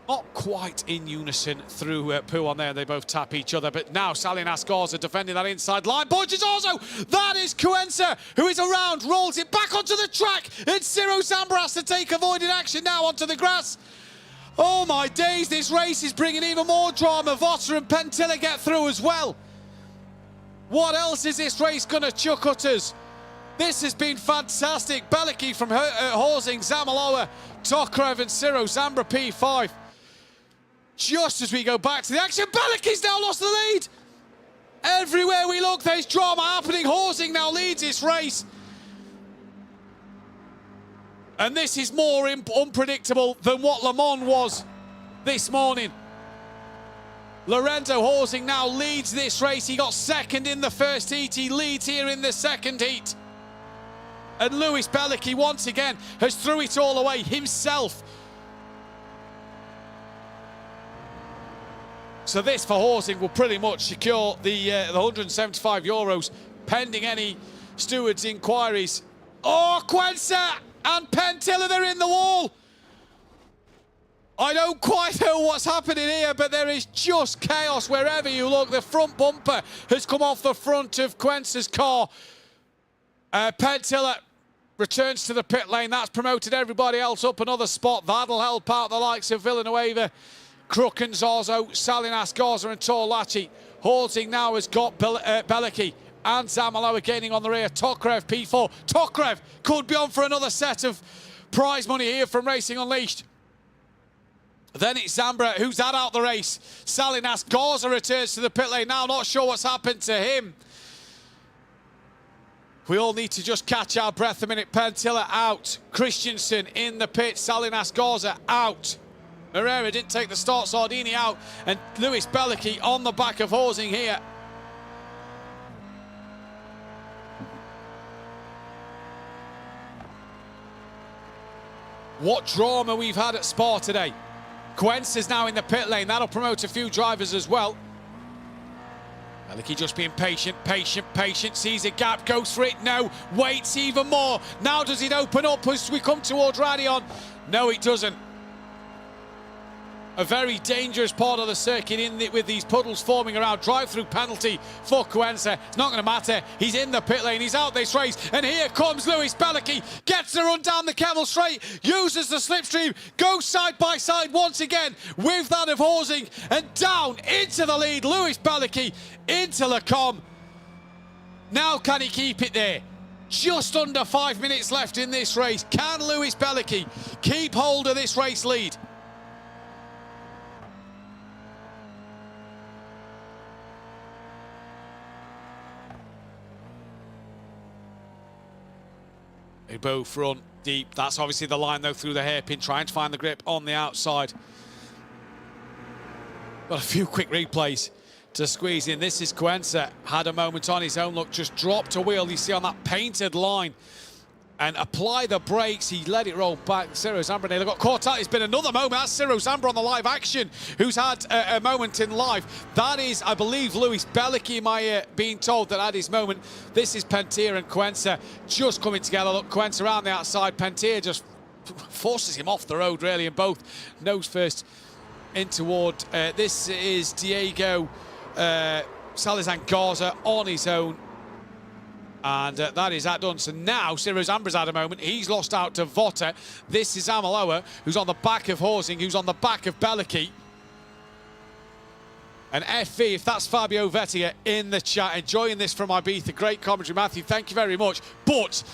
Not quite in unison through Poo on there. They both tap each other. But now Salinas Garza defending that inside line. Borges-Orzo! That is Cuenca, who is around, rolls it back onto the track. And Ciro Zambra has to take avoided action now onto the grass. Oh my days, this race is bringing even more drama. Votter and Pentilla get through as well. What else is this race going to chuck at us? This has been fantastic. Belicki from Horsing, Zamaloa, Tokarev and Ciro Zambra P5. Just as we go back to the action, Belicki's now lost the lead. Everywhere we look, there's drama happening. Horsing now leads this race. And this is more unpredictable than what Le Mans was this morning. Lorenzo Horsing now leads this race. He got second in the first heat. He leads here in the second heat. And Lewis Belicki, once again, has threw it all away himself. So this for Horsing will pretty much secure the 175 euros, pending any stewards' inquiries. Oh, Cuenca and Pentilla, they're in the wall. I don't quite know what's happening here, but there is just chaos wherever you look. The front bumper has come off the front of Cuenca's car. Pentilla returns to the pit lane. That's promoted everybody else up another spot. That'll help out the likes of Villanueva, Kruken, Zorzo, Salinas Garza and Torlachi. Horsing now has got Belicki and Zamaloa gaining on the rear. Tokarev P4. Tokarev could be on for another set of prize money here from Racing Unleashed. Then it's Zambra who's had out the race. Salinas Garza returns to the pit lane now. Not sure what's happened to him. We all need to just catch our breath a minute. Pentilla out. Christensen in the pit. Salinas Garza out. Herrera didn't take the start. Sardini out. And Lewis Belicki on the back of Horsing here. What drama we've had at Spa today. Cuenca's now in the pit lane. That'll promote a few drivers as well. Belicki just being patient, sees a gap, goes for it, no, waits even more. Now does it open up as we come towards Radion? No, it doesn't. A very dangerous part of the circuit with these puddles forming around. Drive-through penalty for Cuenca. It's not going to matter. He's in the pit lane. He's out this race. And here comes Lewis Belicki. Gets the run down the Kevel straight. Uses the slipstream. Goes side by side once again with that of Horsing. And down into the lead. Lewis Belicki into Lecom. Now can he keep it there? Just under 5 minutes left in this race. Can Lewis Belicki keep hold of this race lead? They both run deep. That's obviously the line, though, through the hairpin, trying to find the grip on the outside. Got a few quick replays to squeeze in. This is Cuenca. Had a moment on his own. Look, just dropped a wheel. You see on that painted line. And apply the brakes. He let it roll back. Ciro Zambra nearly got caught out. It's been another moment. That's Ciro Zambra on the live action, who's had a moment in live. That is, I believe, Lewis Belicki, am I being told that had his moment. This is Pentilla and Cuenca just coming together. Look, Cuenca around the outside. Pentilla just forces him off the road, really, and both nose first in toward. This is Diego Salazar Garza on his own. And that is that done. So now Ciro Zambra's had a moment. He's lost out to Votter. This is Amaloa, who's on the back of Horsing, who's on the back of Belicky. And FV, if that's Fabio Vettier in the chat, enjoying this from Ibiza. Great commentary, Matthew. Thank you very much. But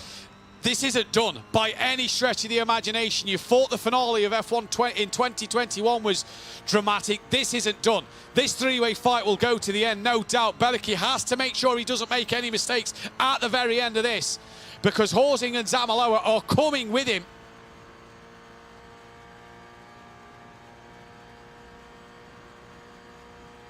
this isn't done by any stretch of the imagination. You thought the finale of F1 in 2021 was dramatic. This isn't done. This three-way fight will go to the end, no doubt. Belicky has to make sure he doesn't make any mistakes at the very end of this, because Horsing and Zamaloa are coming with him.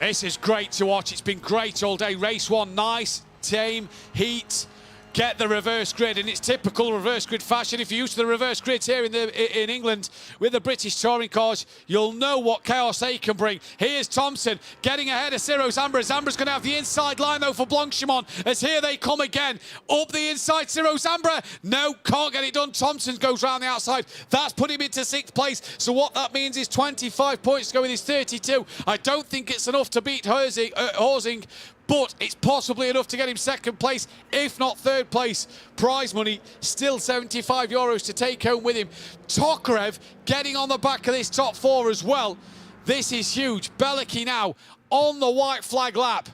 This is great to watch. It's been great all day. Race one, nice, tame, heat. Get the reverse grid, and it's typical reverse grid fashion. If you're used to the reverse grids here in England with the British touring cars, you'll know what chaos they can bring. Here's Thompson getting ahead of Ciro Zambra. Zambra's going to have the inside line, though, for Blanchimont, as here they come again. Up the inside, Ciro Zambra. No, can't get it done. Thompson goes round the outside. That's put him into 6th place. So what that means is 25 points to go with his 32. I don't think it's enough to beat Horsing, but it's possibly enough to get him 2nd place, if not 3rd place. Prize money, still €75 to take home with him. Tokarev getting on the back of this top 4 as well. This is huge. Belicky now on the white flag lap.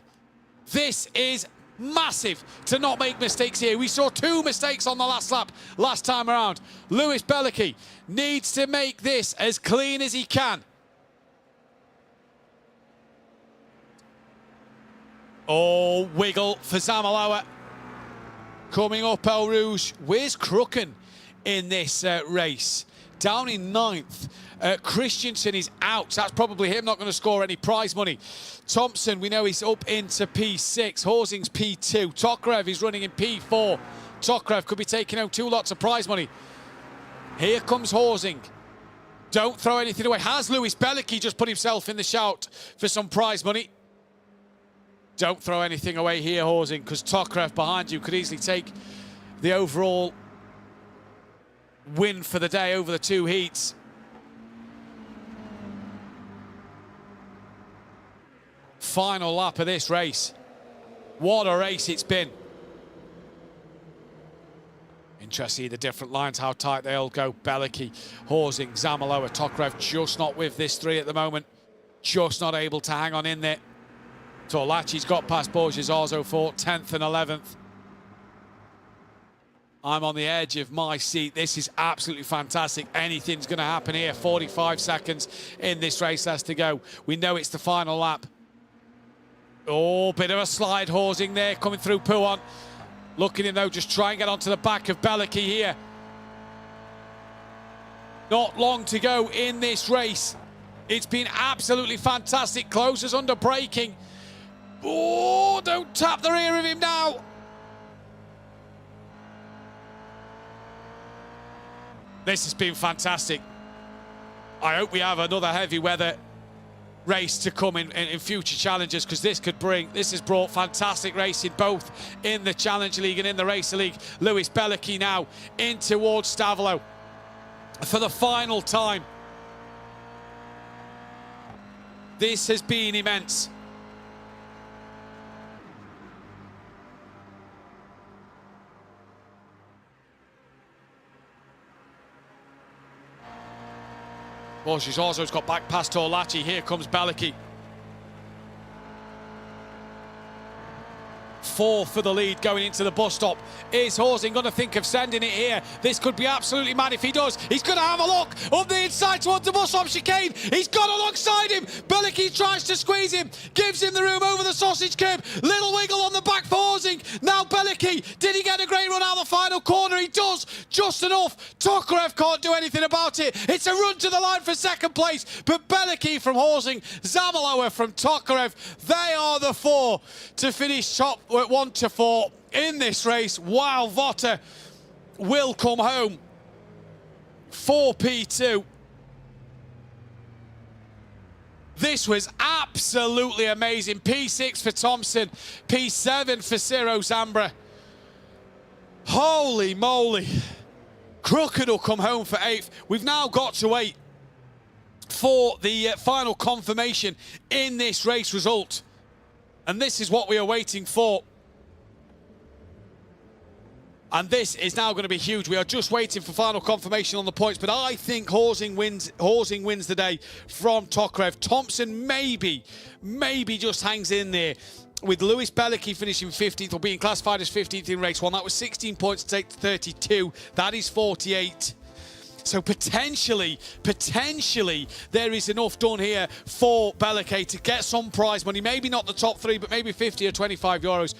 This is massive to not make mistakes here. We saw 2 mistakes on the last lap last time around. Lewis Belicky needs to make this as clean as he can. Oh, wiggle for Zamaloa. Coming up, El Rouge. Where's Crooken in this race? Down in 9th. Christensen is out. That's probably him not going to score any prize money. Thompson, we know he's up into P6. Horsing's P2. Tokarev is running in P4. Tokarev could be taking home 2 lots of prize money. Here comes Horsing. Don't throw anything away. Has Lewis Belicky just put himself in the shout for some prize money? Don't throw anything away here, Horsing, because Tokarev behind you could easily take the overall win for the day over the 2 heats. Final lap of this race. What a race it's been. Interesting, the different lines, how tight they all go. Belicky, Horsing, Zamaloa, Tokarev just not with this 3 at the moment. Just not able to hang on in there. Torlachi's got past Borges Arzo for 10th and 11th. I'm on the edge of my seat. This is absolutely fantastic. Anything's going to happen here. 45 seconds in this race has to go. We know it's the final lap. Oh, bit of a slide, Horsing there, coming through Pouan. Looking in, though, just try and get onto the back of Belicky here. Not long to go in this race. It's been absolutely fantastic. Closers under braking. Oh, don't tap the rear of him now. This has been fantastic. I hope we have another heavy weather race to come in future challenges, because this has brought fantastic racing both in the Challenger League and in the Racer League. Lewis Belicky now in towards Stavolo for the final time. This has been immense. Borges Arzo's got back past Torlachi. Here comes Belicky. 4 for the lead going into the bus stop. Is Horsing going to think of sending it here? This could be absolutely mad if he does. He's going to have a look up the inside towards the bus stop chicane. He's got alongside him. Belicky tries to squeeze him, gives him the room over the sausage curb. Little wiggle on the back for Horsing. Now Belicky, did he get a great run out of the final corner? He does, just enough. Tokarev can't do anything about it. It's a run to the line for 2nd place, but Belicky from Horsing, Zamaloa from Tokarev, they are the 4 to finish top 1 to 4 in this race, while Votter will come home for P2. This was absolutely amazing. P6 for Thompson, P7 for Ciro Zambra. Holy moly. Crooked will come home for 8th. We've now got to wait for the final confirmation in this race result. And this is what we are waiting for. And this is now going to be huge. We are just waiting for final confirmation on the points, but I think Horsing wins the day from Tokarev. Thompson maybe just hangs in there, with Lewis Bellicki finishing 15th, or being classified as 15th in race 1. That was 16 points to take to 32. That is 48. So potentially, there is enough done here for Bellicki to get some prize money. Maybe not the top 3, but maybe 50 or 25 euros.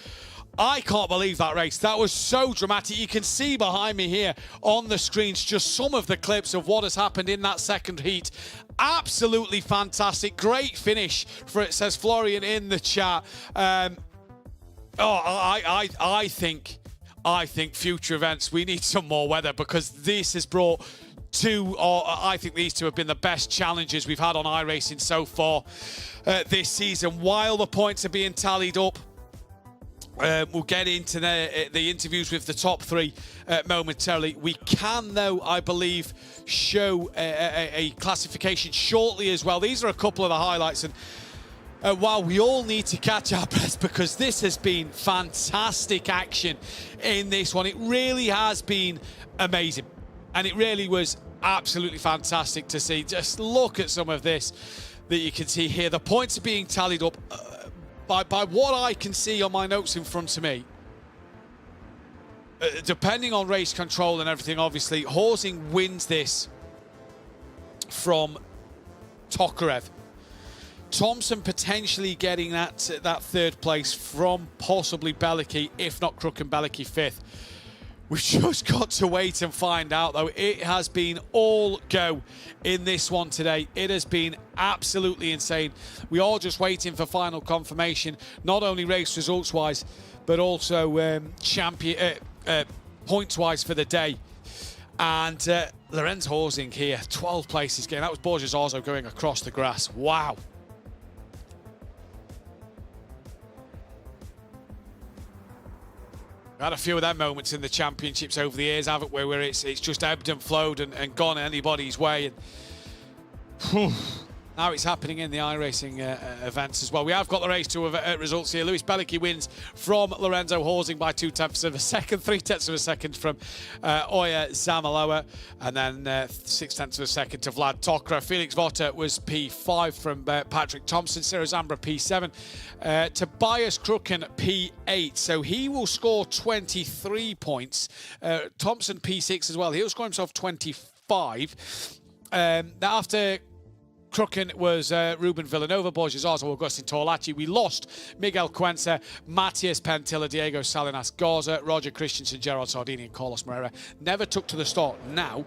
I can't believe that race. That was so dramatic. You can see behind me here on the screens just some of the clips of what has happened in that second heat. Absolutely fantastic. Great finish for it, says Florian in the chat. I think future events, we need some more weather, because this has brought I think these two have been the best challenges we've had on iRacing so far this season. While the points are being tallied up, we'll get into the interviews with the top 3 momentarily. We can, though, I believe, show a classification shortly as well. These are a couple of the highlights, and while we all need to catch our breath, because this has been fantastic action in this one. It really has been amazing, and it really was absolutely fantastic to see. Just look at some of this that you can see here. The points are being tallied up. By what I can see on my notes in front of me, depending on race control and everything, obviously, Horsing wins this from Tokarev. Thompson potentially getting that 3rd place from possibly Bellicki, if not Crook and Bellicki 5th. We've just got to wait and find out, though. It has been all go in this one today. It has been absolutely insane. We are just waiting for final confirmation, not only race results-wise, but also points-wise for the day. And Lorenz Horsing here, 12 places game. That was Borges also going across the grass. Wow. We've had a few of them moments in the championships over the years, haven't we, where it's just ebbed and flowed and gone anybody's way. And now it's happening in the iRacing events as well. We have got the race 2 results here. Lewis Bellicki wins from Lorenzo Horsing by 0.2 of a second, 0.3 of a second from Oya Zamaloa, and then 0.6 of a second to Vlad Tokra. Felix Votter was P5 from Patrick Thompson. Cyril Zambra P7. Tobias Kruken P8. So he will score 23 points. Thompson P6 as well. He'll score himself 25. After Kruken was Ruben Villanova, Borges Arzo, Augustin Torlacci. We lost Miguel Cuenca, Matias Pentilla, Diego Salinas Garza, Roger Christensen, Gerard Sardini, and Carlos Moreira. Never took to the start. Now,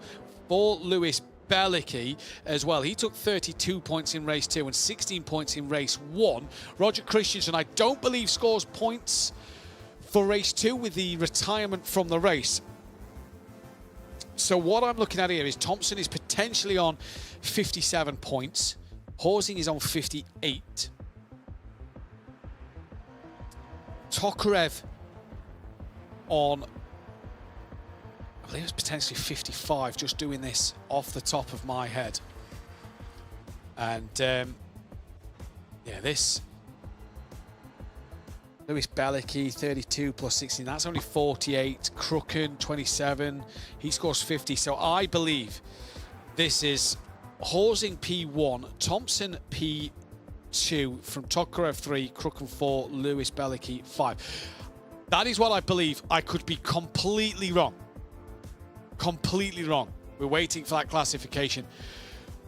for Lewis Bellicki as well. He took 32 points in race 2 and 16 points in race 1. Roger Christensen, I don't believe, scores points for race 2 with the retirement from the race. So what I'm looking at here is Thompson is potentially on 57 points. Horsing is on 58. Tokarev on, I believe it's potentially 55, just doing this off the top of my head. And yeah, this Lewis Bellicki, 32 plus 16, that's only 48. Kruken, 27, he scores 50. So I believe this is Horsing P1, Thompson P2, from Tokarev 3, Kruken 4, Lewis Bellicki 5. That is what I believe. I could be completely wrong. Completely wrong. We're waiting for that classification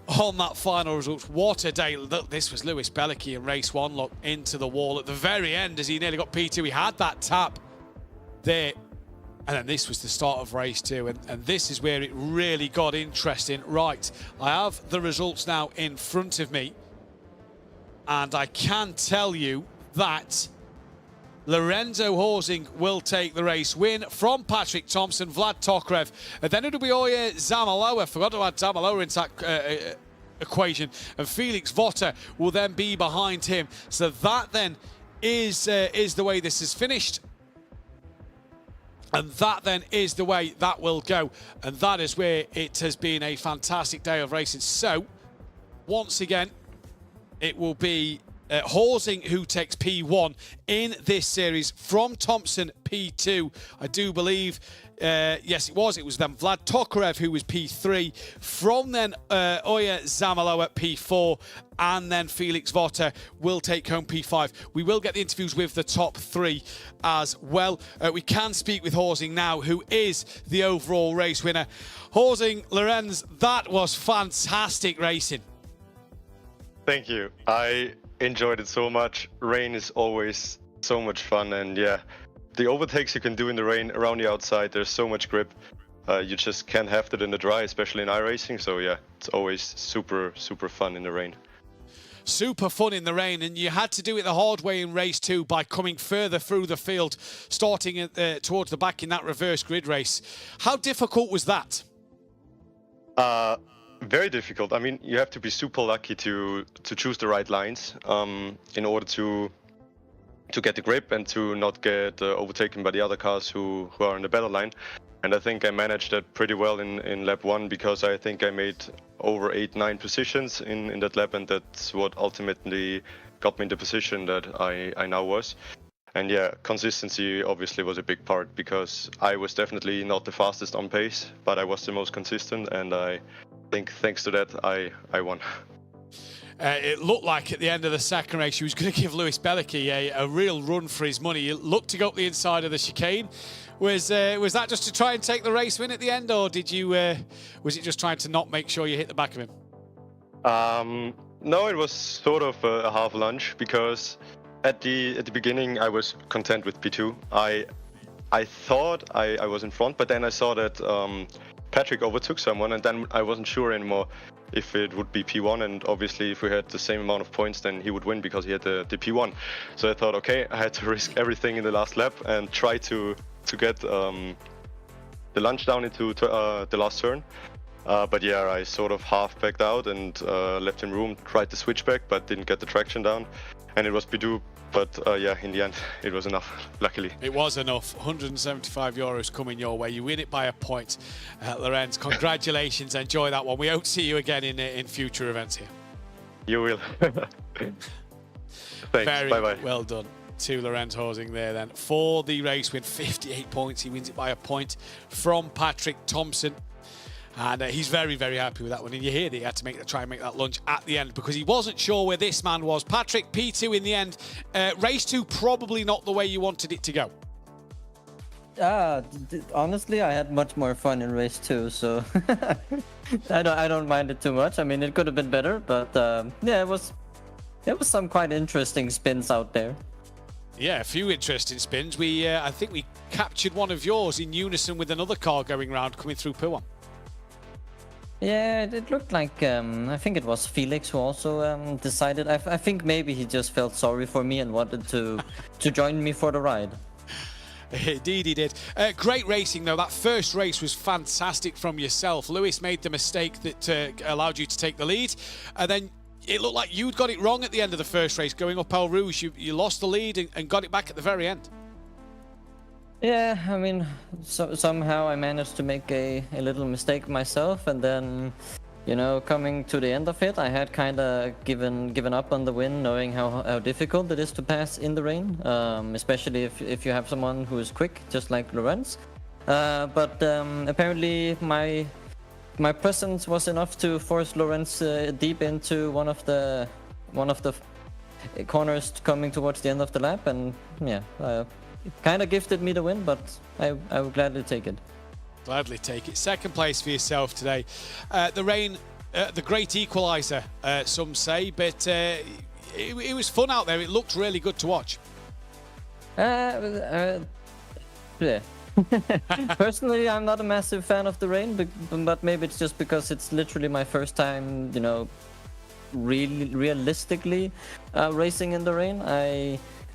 on that final results. What a day. Look, this was Lewis Bellicki in race 1. Look, into the wall at the very end as he nearly got P2. He had that tap there. And then this was the start of race 2. And this is where it really got interesting. Right, I have the results now in front of me. And I can tell you that Lorenzo Horsing will take the race win from Patrick Thompson, Vlad Tokarev, and then it'll be Oya Zamaloa. Forgot to add Zamaloa into that equation, and Felix Votter will then be behind him. So that then is the way this is finished, and that then is the way that will go, and that is where it has been a fantastic day of racing. So once again, it will be Horsing, who takes P1 in this series from Thompson, P2. I do believe, yes, it was then Vlad Tokarev, who was P3. From then, Oya Zamalo at P4. And then Felix Votter will take home P5. We will get the interviews with the top 3 as well. We can speak with Horsing now, who is the overall race winner. Horsing, Lorenz, that was fantastic racing. Thank you. I enjoyed it so much. Rain is always so much fun, and yeah, the overtakes you can do in the rain around the outside, there's so much grip. You just can't have that in the dry, especially in iRacing. So yeah, it's always super fun in the rain. Super fun in the rain, and you had to do it the hard way in race 2 by coming further through the field, starting towards the back in that reverse grid race. How difficult was that? Very difficult. I mean, you have to be super lucky to choose the right lines in order to get the grip and to not get overtaken by the other cars who are in the better line. And I think I managed that pretty well in lap 1, because I think I made over 8-9 positions in that lap, and that's what ultimately got me in the position that I now was. And yeah, consistency obviously was a big part, because I was definitely not the fastest on pace, but I was the most consistent, and I think thanks to that I won. It looked like at the end of the second race he was going to give Lewis Bellicki a real run for his money. He looked to go up the inside of the chicane. Was that just to try and take the race win at the end, or did you was it just trying to not make sure you hit the back of him? No, it was sort of a half lunge, because at the beginning I was content with P2. I thought I was in front, but then I saw that Patrick overtook someone, and then I wasn't sure anymore if it would be P1, and obviously if we had the same amount of points, then he would win because he had the P1. So I thought, okay, I had to risk everything in the last lap and try to get the lunge down into the last turn. But yeah, I sort of half backed out and left him room, tried to switch back, but didn't get the traction down. And it was P2, but yeah, in the end, it was enough, luckily. It was enough. €175 coming your way. You win it by a point. Lorenz, congratulations. Enjoy that one. We hope to see you again in future events here. You will. Thanks. Very Bye-bye. well done to Lorenz Horsing there then. For the race win, 58 points. He wins it by a point from Patrick Thompson. And he's very, very happy with that one. And you hear that he had to try and make that lunge at the end, because he wasn't sure where this man was. Patrick, P2 in the end. Race 2, probably not the way you wanted it to go. Honestly, I had much more fun in race 2, so I don't mind it too much. I mean, it could have been better, but yeah, it was some quite interesting spins out there. Yeah, a few interesting spins. I think we captured one of yours in unison with another car going round, coming through P1. Yeah, it looked like, I think it was Felix who also decided. I think maybe he just felt sorry for me and wanted to join me for the ride. Indeed he did. Great racing though. That first race was fantastic from yourself. Lewis made the mistake that allowed you to take the lead. And then it looked like you'd got it wrong at the end of the first race. Going up El Rouge, you lost the lead and got it back at the very end. Yeah, I mean, somehow I managed to make a little mistake myself, and then, you know, coming to the end of it, I had kind of given up on the win, knowing how difficult it is to pass in the rain, especially if you have someone who is quick, just like Lorenz. But apparently my presence was enough to force Lorenz deep into one of the corners coming towards the end of the lap, and yeah. It kind of gifted me the win, but I would gladly take it. Gladly take it. Second place for yourself today. The rain, the great equaliser, some say, but it was fun out there. It looked really good to watch. Yeah. Personally, I'm not a massive fan of the rain, but maybe it's just because it's literally my first time, you know, realistically racing in the rain.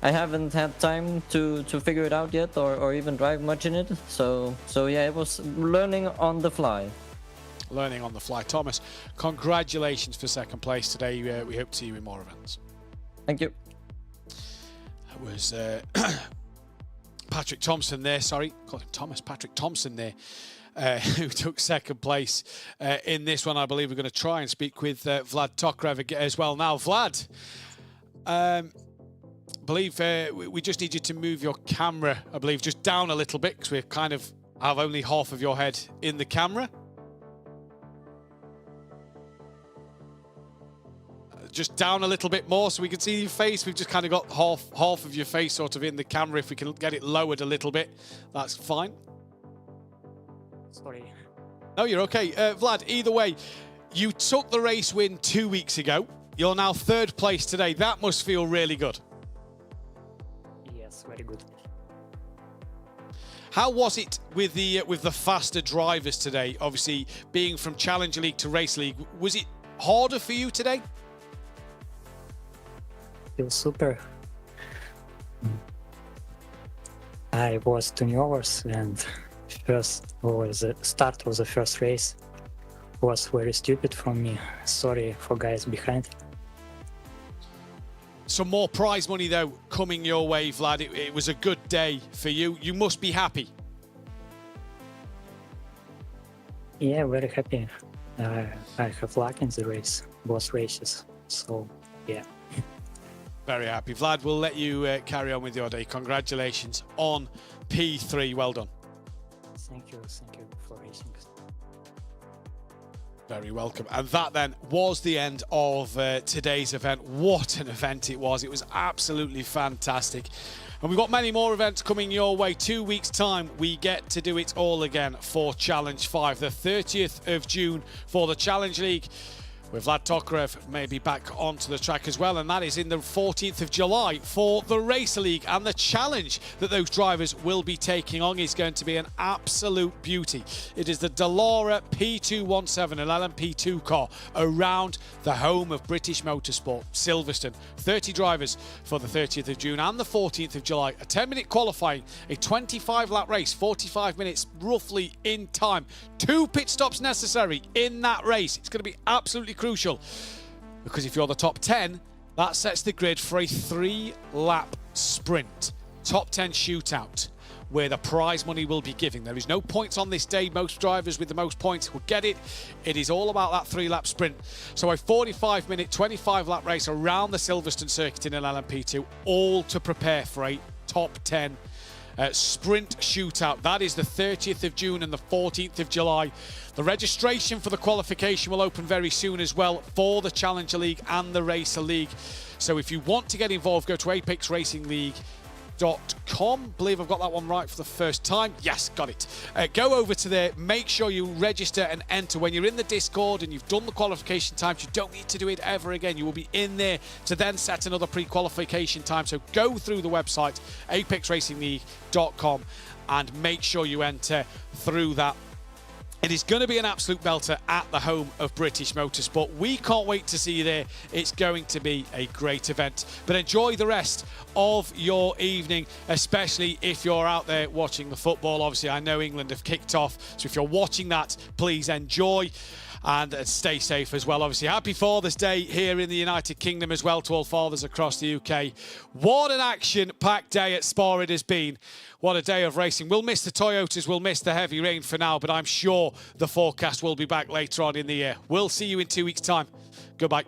I haven't had time to figure it out yet, or even drive much in it. So yeah, it was learning on the fly. Learning on the fly. Thomas, congratulations for second place today. We hope to see you in more events. Thank you. That was Patrick Thompson there. Sorry, call him Thomas. Patrick Thompson there. Who took second place in this one. I believe we're going to try and speak with Vlad Tokarev as well now. Vlad, believe we just need you to move your camera, I believe, just down a little bit, because we kind of have only half of your head in the camera. Just down a little bit more so we can see your face. We've just kind of got half of your face sort of in the camera. If we can get it lowered a little bit, that's fine. Sorry. No, you're okay. Vlad, either way, you took the race win 2 weeks ago. You're now 3rd place today. That must feel really good. Yes, very good. How was it with the faster drivers today? Obviously, being from Challenger League to Race League, was it harder for you today? Feel super. I was 2 hours and the start of the first race was very stupid for me. Sorry for guys behind. Some more prize money though coming your way, Vlad. It was a good day for you. You must be happy. Yeah, very happy. I have luck in the race, both races. So yeah. Very happy. Vlad, we'll let you carry on with your day. Congratulations on P3. Well done. Thank you for racing. Very welcome. And that then was the end of today's event. What an event it was. It was absolutely fantastic. And we've got many more events coming your way. 2 weeks' time, we get to do it all again for Challenge 5. The 30th of June for the Challenge League, with Vlad Tokarev maybe back onto the track as well, and that is in the 14th of July for the Racer League. And the challenge that those drivers will be taking on is going to be an absolute beauty. It is the Dallara P217, an LMP2 car, around the home of British motorsport, Silverstone. 30 drivers for the 30th of June and the 14th of July. A 10-minute qualifying, a 25-lap race, 45 minutes roughly in time. 2 pit stops necessary in that race. It's going to be absolutely crucial, because if you're the top 10, that sets the grid for a 3-lap sprint, top 10 shootout, where the prize money will be given. There is no points on this day. Most drivers with the most points will get it. It is all about that 3-lap sprint. So a 45-minute, 25-lap race around the Silverstone circuit in an LMP2, all to prepare for a top 10 sprint shootout. That is the 30th of June and the 14th of July. The registration for the qualification will open very soon as well for the Challenger League and the Racer League. So if you want to get involved, go to apexracingleague.com. Believe I've got that one right for the first time. Yes, got it. Go over to there, make sure you register and enter. When you're in the Discord and you've done the qualification times, you don't need to do it ever again. You will be in there to then set another pre-qualification time. So go through the website, apexracingleague.com, and make sure you enter through that. It is going to be an absolute belter at the home of British motorsport. We can't wait to see you there. It's going to be a great event. But enjoy the rest of your evening, especially if you're out there watching the football. Obviously, I know England have kicked off, so if you're watching that, please enjoy and stay safe as well. Obviously, happy Father's Day here in the United Kingdom as well to all fathers across the UK. What an action-packed day at Spa it has been. What a day of racing. We'll miss the Toyotas, we'll miss the heavy rain for now, but I'm sure the forecast will be back later on in the year. We'll see you in 2 weeks' time. Goodbye.